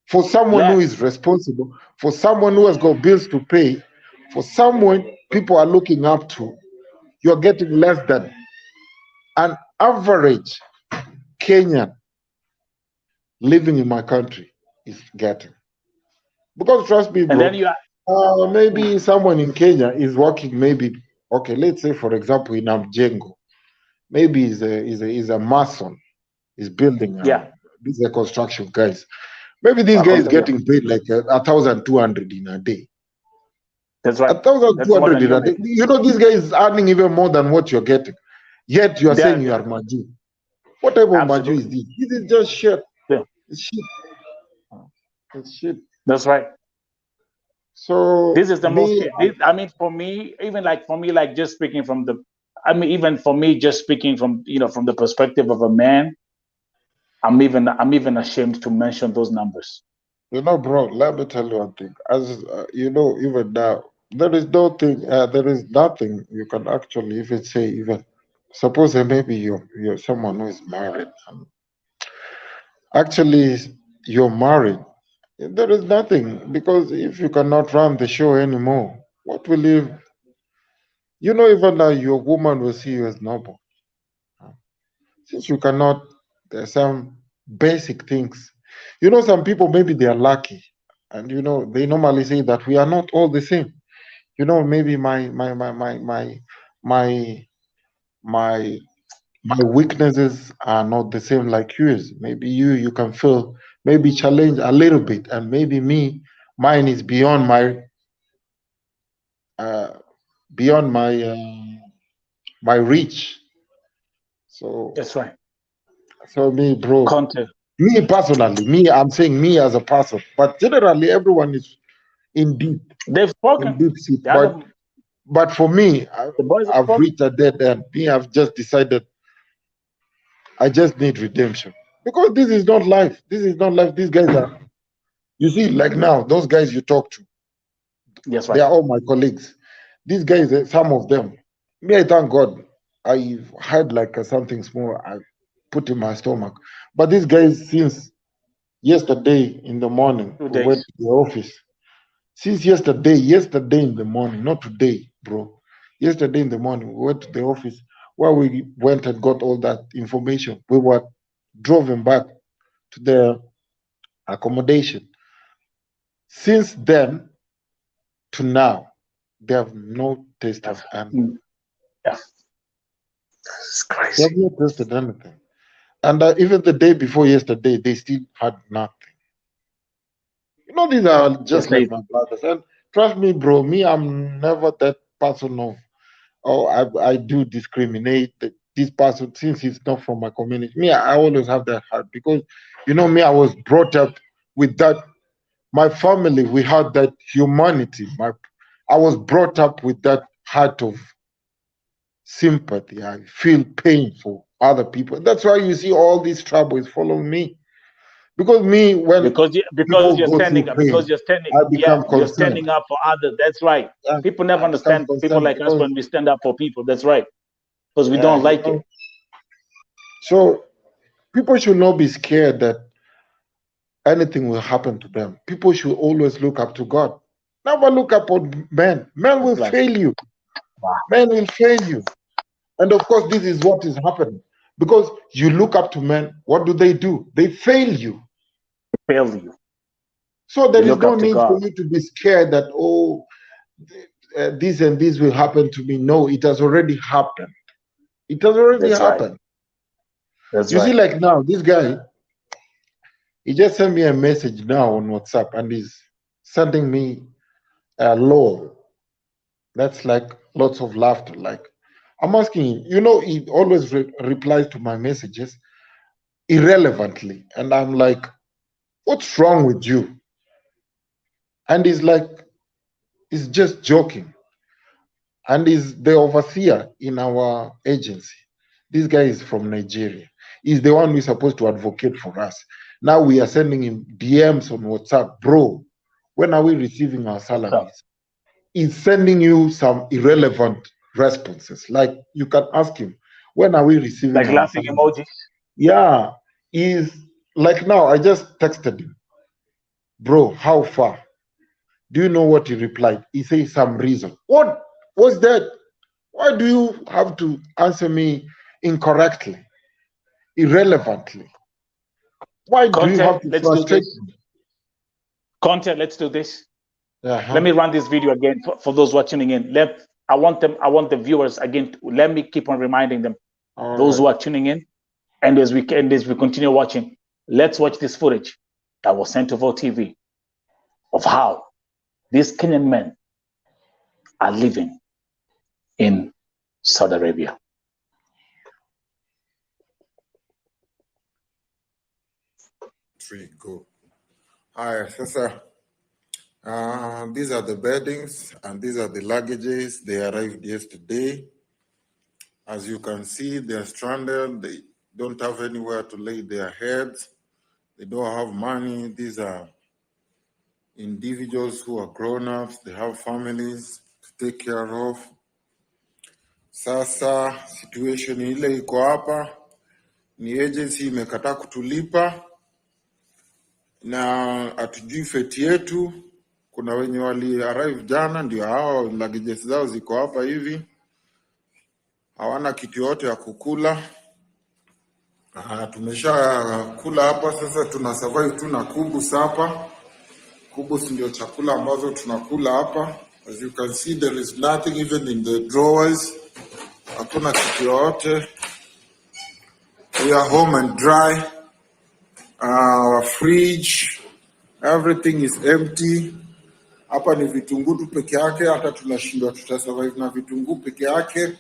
for someone who is responsible, for someone who has got bills to pay, for someone people are looking up to. You're getting less than an average Kenyan living in my country is getting. Because trust me, bro, maybe someone in Kenya is working, maybe, okay, let's say, for example, in Amjengo, maybe he's a mason, he's building, these are construction guys. Maybe this guy is getting paid like 1,200 in a day. That's right. 1,200 in a day. You know, this guy is earning even more than what you're getting. Yet you are saying you are Maju. What type of Maju is this? This is just shit. Yeah. It's shit. It's shit. That's right. So this is the most. I mean, for me, like just speaking from the. I mean, even for me, just speaking from from the perspective of a man, I'm even ashamed to mention those numbers. Bro, let me tell you one thing. As even now, there is no thing, there is nothing you can actually even say. Even suppose that maybe you're someone who is married, and actually you're married. There is nothing because if you cannot run the show anymore, what will you? Even your woman will see you as noble. Since you cannot, there's some basic things. Some people maybe they are lucky, and they normally say that we are not all the same. Maybe my my my weaknesses are not the same like yours. Maybe you can feel maybe challenge a little bit, and maybe mine is uh beyond my reach. So That's right. me, bro, Content. me personally, I'm saying me as a person, but generally everyone is in deep They've in spoken. deep seat. The other, But for me, the boys have I've spoken. reached a dead end. Me, I've just decided I just need redemption because this is not life. This is not life. These guys are, you see, like now, those guys you talk to, That's they right. are all my colleagues. These guys, some of them, me, I thank God, I had like something small I put in my stomach. But these guys, since yesterday in the morning, 2 days. went to the office. Since yesterday in the morning, not today, bro. Yesterday in the morning, we went to the office where we went and got all that information. We were driven back to the accommodation. Since then to now, they have not tasted and Yeah. It's they crazy. have not tasted anything. And even the day before yesterday, they still had nothing. These are Yes, just like leave. my brothers. And trust me, bro, I'm never that person of, oh, I do discriminate this person since he's not from my community. Me, I always have that heart because, me, I was brought up with that. My family, we had that humanity. I was brought up with that heart of sympathy. I feel pain for other people. That's why you see all these troubles following me. Because me, when Because people you're go through standing up, because pain, you're standing, I yeah, become you're concerned. standing up for others. That's right. Yeah, People never I become understand people concerned like us because, when we stand up for people. That's right. Because we yeah, don't like it. So people should not be scared that anything will happen to them. People should always look up to God. Never look up on men. Men will That's right. fail you. Men will fail you. And of course, this is what is happening. Because you look up to men, what do? They fail you. Fail you. So You there is look no up to need for God. you to be scared that, oh, this and this will happen to me. No, it has already happened. It has already That's right. happened. That's You see, right. like now, this guy, he just sent me a message now on WhatsApp and he's sending me a lol. That's like lots of laughter. Like, I'm asking him, he always replies to my messages irrelevantly. And I'm like, what's wrong with you? And he's like, he's just joking. And he's the overseer in our agency. This guy is from Nigeria. He's the one who's supposed to advocate for us. Now we are sending him DMs on WhatsApp. Bro, when are we receiving our So, salaries? He's sending you some irrelevant responses. Like you can ask him, when are we receiving like our laughing salaries? emojis. Yeah, he's like now. I just texted him, bro. How far? Do you know what he replied? He says some reason. What was that? Why do you have to answer me incorrectly, irrelevantly? Why do you have Content, to let's do frustrate this. me? Content, let's do this. Uh-huh. Let me run this video again for those who are tuning in. I want the viewers again. Let me keep on reminding them, All those right. who are tuning in, and as we continue watching, let's watch this footage that was sent to Vote TV of how these Kenyan men are living in Saudi Arabia. 3, go. Haya, sasa these are the beddings and these are the luggages. They arrived yesterday. As you can see, they are stranded. They don't have anywhere to lay their heads. They don't have money. These are individuals who are grown-ups, they have families to take care of. Sasa situation ile iko hapa ni agency imekataa kutulipa na hatujui feti yetu. Kuna wenye wali arrive jana, ndio hao luggages zao ziko hapa hivi, hawana kitu yote ya kukula. Tumesha kula hapa, sasa tuna survive tu na kubus hapa. Kubus ndio chakula ambazo tunakula hapa. As you can see, there is nothing even in the drawers. Hakuna kitu yote. We are home and dry. Our fridge, everything is empty. Hapa ni vitunguu tu peke yake, hata tunashindwa tutasurvive na vitunguu peke yake.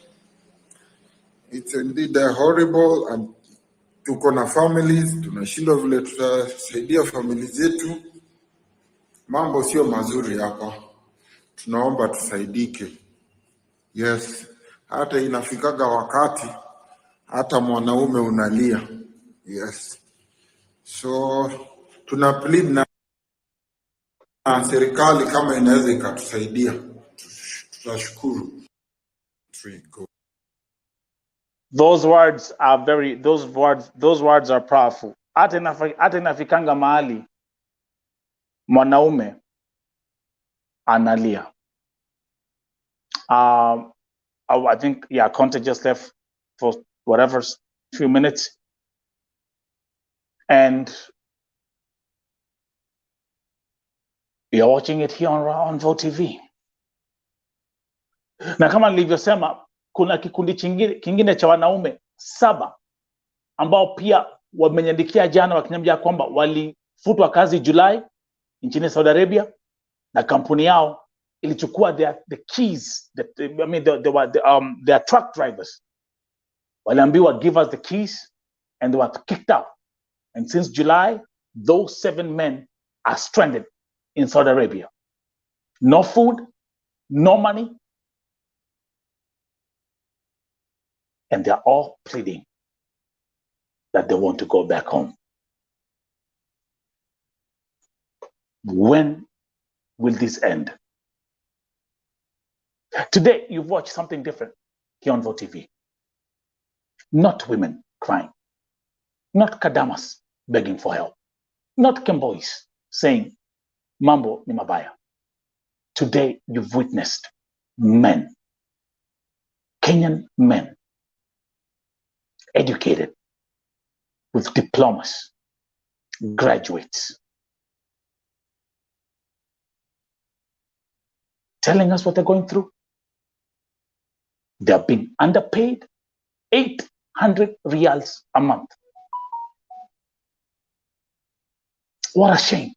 It's indeed horrible, and tuko na families, tunashindwa vile tutasaidia families zetu. Mambo sio mazuri hapa, tunaomba tusaidike. Yes, hata inafikaga wakati hata mwanaume unalia. Yes, so tuna plead na serikali kama inaweza ikatusaidia, tutashukuru. Those words are powerful. Hata inafikanga mahali mwanaume analia. I think Conte just left for whatever few minutes, and you're watching it here on Vo TV. Na kama nilivyosema, kuna kikundi kingine cha wanaume 7 ambao pia wamenyandikia jana wakiniambia kwamba walifutwa kazi Julai nchini Saudi Arabia, na kampuni yao ilichukua the keys, their truck drivers. Waliambiwa give us the keys, and they were kicked out. And since July, those 7 men are stranded in Saudi Arabia. No food, no money, and they're all pleading that they want to go back home. When will this end? Today, you've watched something different here on Vo TV. Not women crying, not Kadamas begging for help, not Kemboys saying, Mambo ni mabaya. Today, you've witnessed men, Kenyan men, educated, with diplomas, graduates, telling us what they're going through. They're being underpaid 800 Riyals a month. What a shame.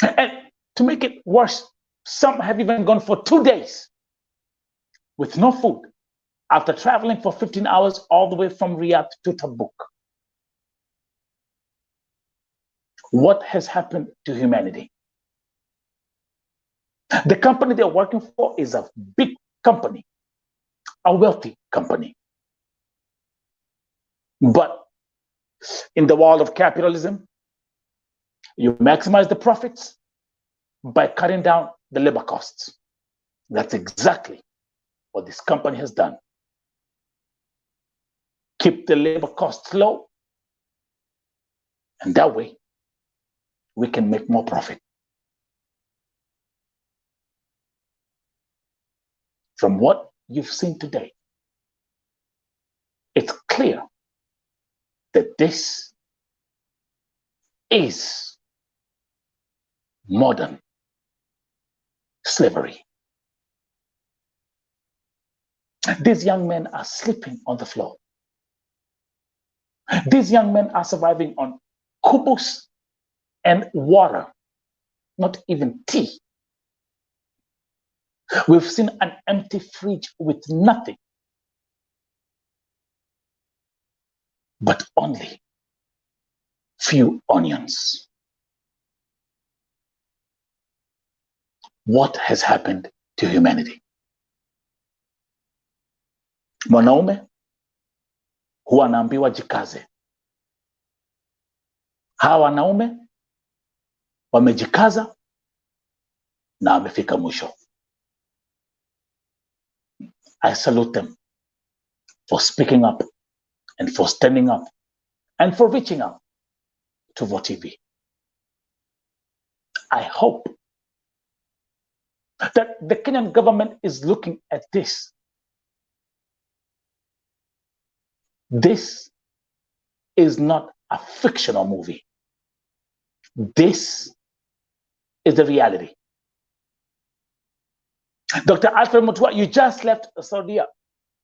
And to make it worse, some have even gone for 2 days with no food after traveling for 15 hours all the way from Riyadh to Tabuk. What has happened to humanity? The company they're working for is a big company, a wealthy company. But in the world of capitalism, you maximize the profits by cutting down the labor costs. That's exactly what this company has done. Keep the labor costs low, and that way we can make more profit. From what you've seen today, it's clear that this is modern slavery. These young men are sleeping on the floor. These young men are surviving on kubus and water, not even tea. We've seen an empty fridge with nothing but only few onions. What has happened to humanity? Mwanaume huwa anaambiwa jikaze. Hawa wanaume wamejikaza na wamefika mwisho. I salute them for speaking up and for standing up and for reaching out to Vote TV. I hope that the Kenyan government is looking at this. This is not a fictional movie. This is the reality. Dr. Alfred Mutua, you just left Saudi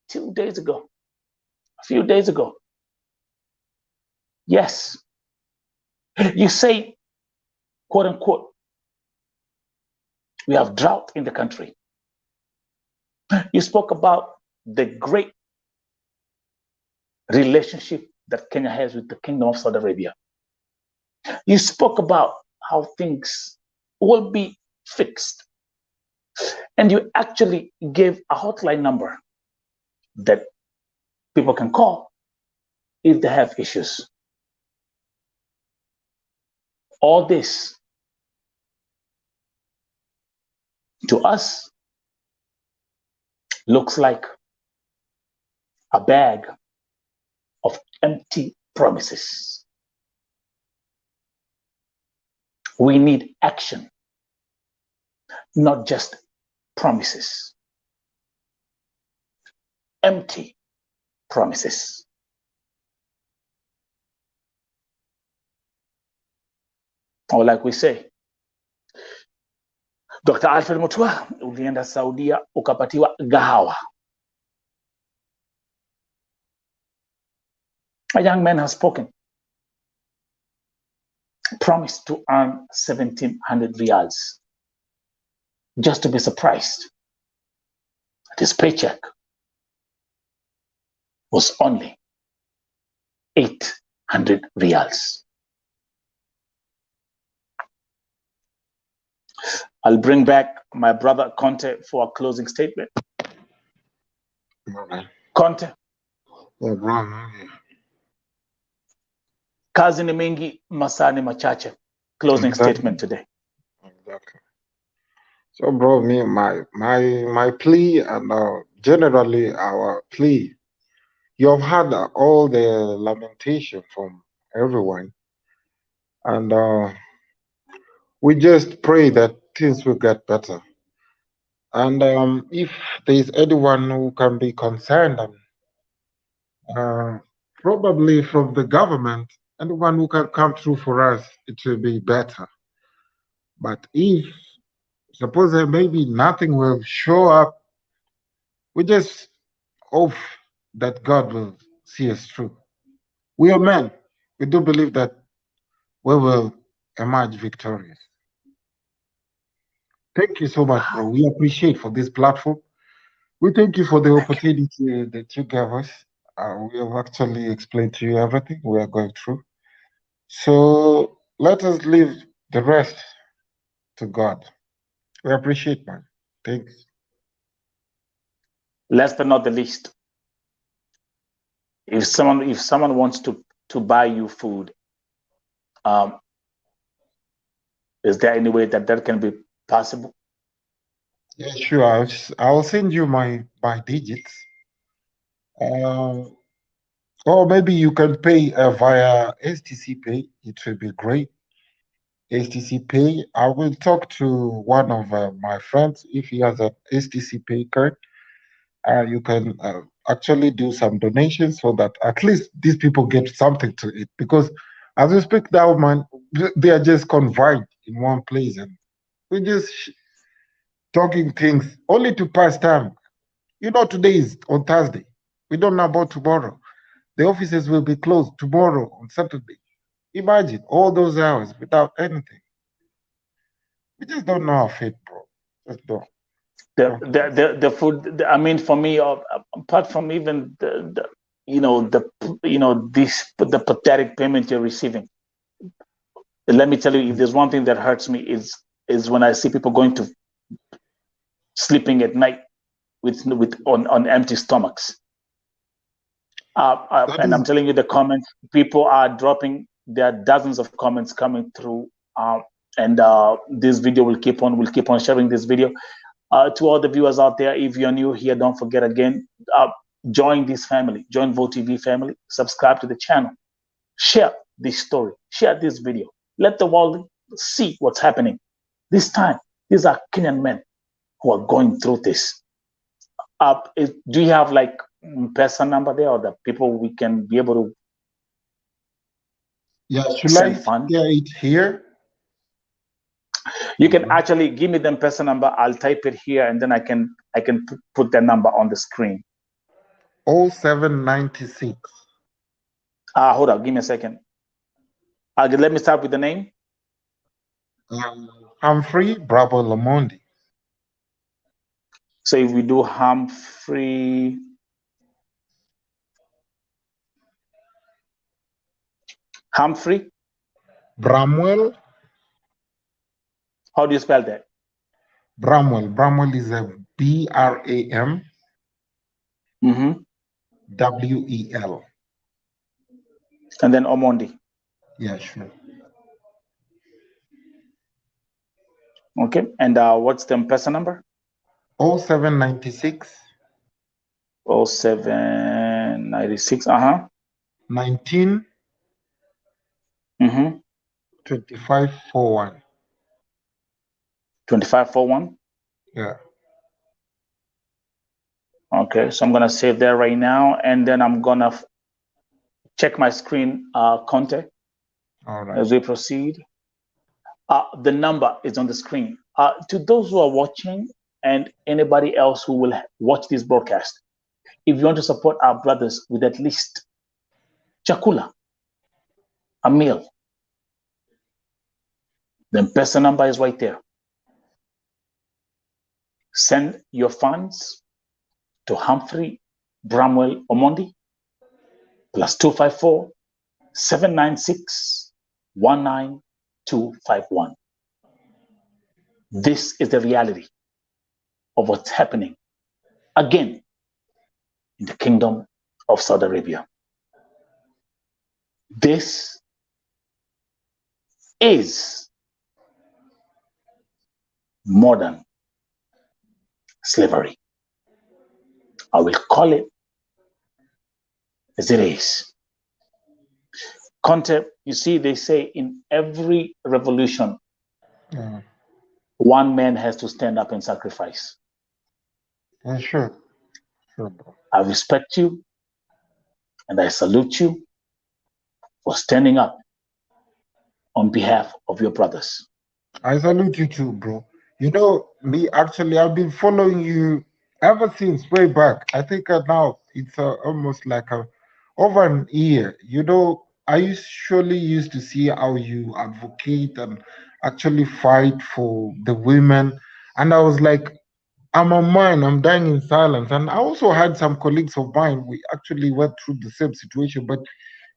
2 days ago, a few days ago. Yes. You say, quote unquote, we have drought in the country. You spoke about the great relationship that Kenya has with the Kingdom of Saudi Arabia. You spoke about how things will be fixed. And you actually gave a hotline number that people can call if they have issues. All this, to us, looks like a bag of empty promises. We need action, not just promises. Empty promises. Or like we say, Dr. Alfred Mutua, ulienda Saudia ukapatiwa gahawa. A young man has spoken. Promised to earn 1,700 riyals. Just to be surprised. His paycheck was only 800 riyals. I'll bring back my brother Conte for a closing statement. Okay. Conte. Yeah, bro. Kazi ni mingi, masaa ni machache. Closing statement today. Exactly. So, bro, my plea and generally our plea, you have had all the lamentation from everyone, and we just pray that things will get better. And if there is anyone who can be concerned, probably from the government, anyone who can come through for us, it will be better. But if suppose maybe nothing will show up, we just hope that God will see us through. We are men. We do believe that we will emerge victorious. Thank you so much, bro. We appreciate for this platform. We thank you for the opportunity that you gave us. We have actually explained to you everything we are going through. So let us leave the rest to God. We appreciate, man. Thanks. Last but not the least, if someone wants to buy you food, is there any way that can be possible? Yeah, sure. I'll send you my digits. Or maybe you can pay via STC Pay. It will be great. STC Pay. I will talk to one of my friends if he has a STC Pay card. You can actually do some donations so that at least these people get something to eat. Because as we speak now, man, they are just confined in one place and we're just talking things only to pass time. You know, today is on Thursday. We don't know about tomorrow. The offices will be closed tomorrow on Saturday. Imagine all those hours without anything. We just don't know our fate, bro. Just don't. The food. I mean, for me, apart from even the pathetic payment you're receiving. Let me tell you, if there's one thing that hurts me is when I see people going to sleeping at night on empty stomachs. And I'm telling you, the comments people are dropping. There are dozens of comments coming through And this video will keep on. We'll keep on sharing this video. To all the viewers out there, if you're new here, don't forget again, join this family, join Vote TV family, subscribe to the channel, share this story, share this video. Let the world see what's happening. This time, these are Kenyan men who are going through this. Do you have like person number there, or the people we can be able to should send I funds? share it here? You can actually give me the person number. I'll type it here, and then I can put the number on the screen. 0796. Hold on, give me a second. Let me start with the name. Humphrey Bravo Lamondi. So if we do Humphrey Bramwell. How do you spell that? Bramwell. Bramwell is a BRAM. WEL. And then Omondi. Yeah, sure. Okay. And what's the M-Pesa number? 0796. 0796. 19. 2541. 2541. Yeah. Okay, so I'm gonna save that right now, and then I'm gonna check my screen contact. All right. As we proceed. The number is on the screen. To those who are watching and anybody else who will watch this broadcast, if you want to support our brothers with at least chakula, a meal, the M-Pesa number is right there. Send your funds to Humphrey Bramwell Omondi +254 796 19251. This is the reality of what's happening again in the kingdom of Saudi Arabia. This is modern slavery. I will call it as it is. Conte, you see, they say in every revolution, one man has to stand up and sacrifice. Yeah, sure. Sure, bro. I respect you and I salute you for standing up on behalf of your brothers. I salute you too, bro. You know, me actually, I've been following you ever since way back. I think now it's almost like over an year. You know, I usually used to see how you advocate and actually fight for the women. And I was like, I'm a man, I'm dying in silence. And I also had some colleagues of mine, we actually went through the same situation. But,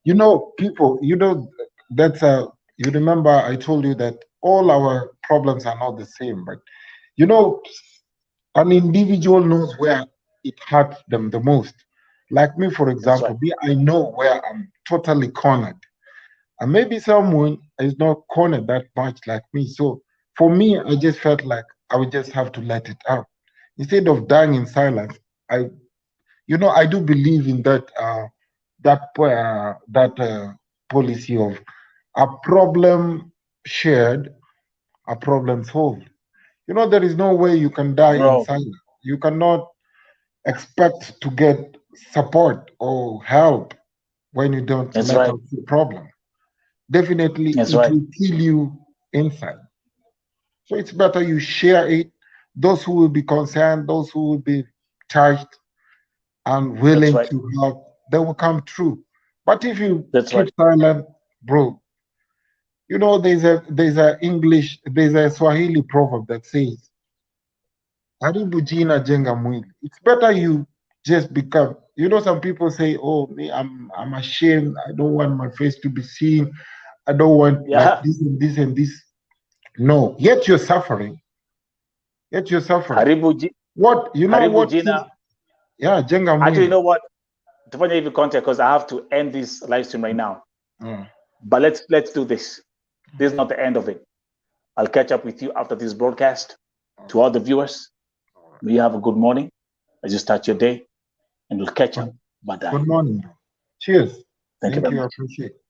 you know, people, you know, that's you remember I told you that all our problems are not the same. But, you know, an individual knows where it hurts them the most. Like me, for example, right. me, I know where I'm totally cornered. And maybe someone is not cornered that much like me. So for me, I just felt like I would just have to let it out. Instead of dying in silence, I do believe in that policy of a problem shared, a problem solved. You know, there is no way you can die in silence. You cannot expect to get support or help when you don't let out the problem. Definitely, it will kill you inside. So it's better you share it. Those who will be concerned, those who will be charged and willing to help, they will come through. But if you keep silent, bro, you know there's a Swahili proverb that says, "Haribu jina jenga mwili." It's better you just become. You know, some people say, "Oh, me, I'm ashamed. I don't want my face to be seen. I don't want like this and this and this." No, yet you're suffering. Yet you're suffering. What you know? What? Yeah, jenga mwili. Actually, you know what? To find even contact, because I have to end this live stream right now. But let's do this. This is not the end of it. I'll catch up with you after this broadcast. To all the viewers, may you have a good morning as you start your day, and we'll catch up. Bye. Good morning. Cheers. Thank you very much. I appreciate it.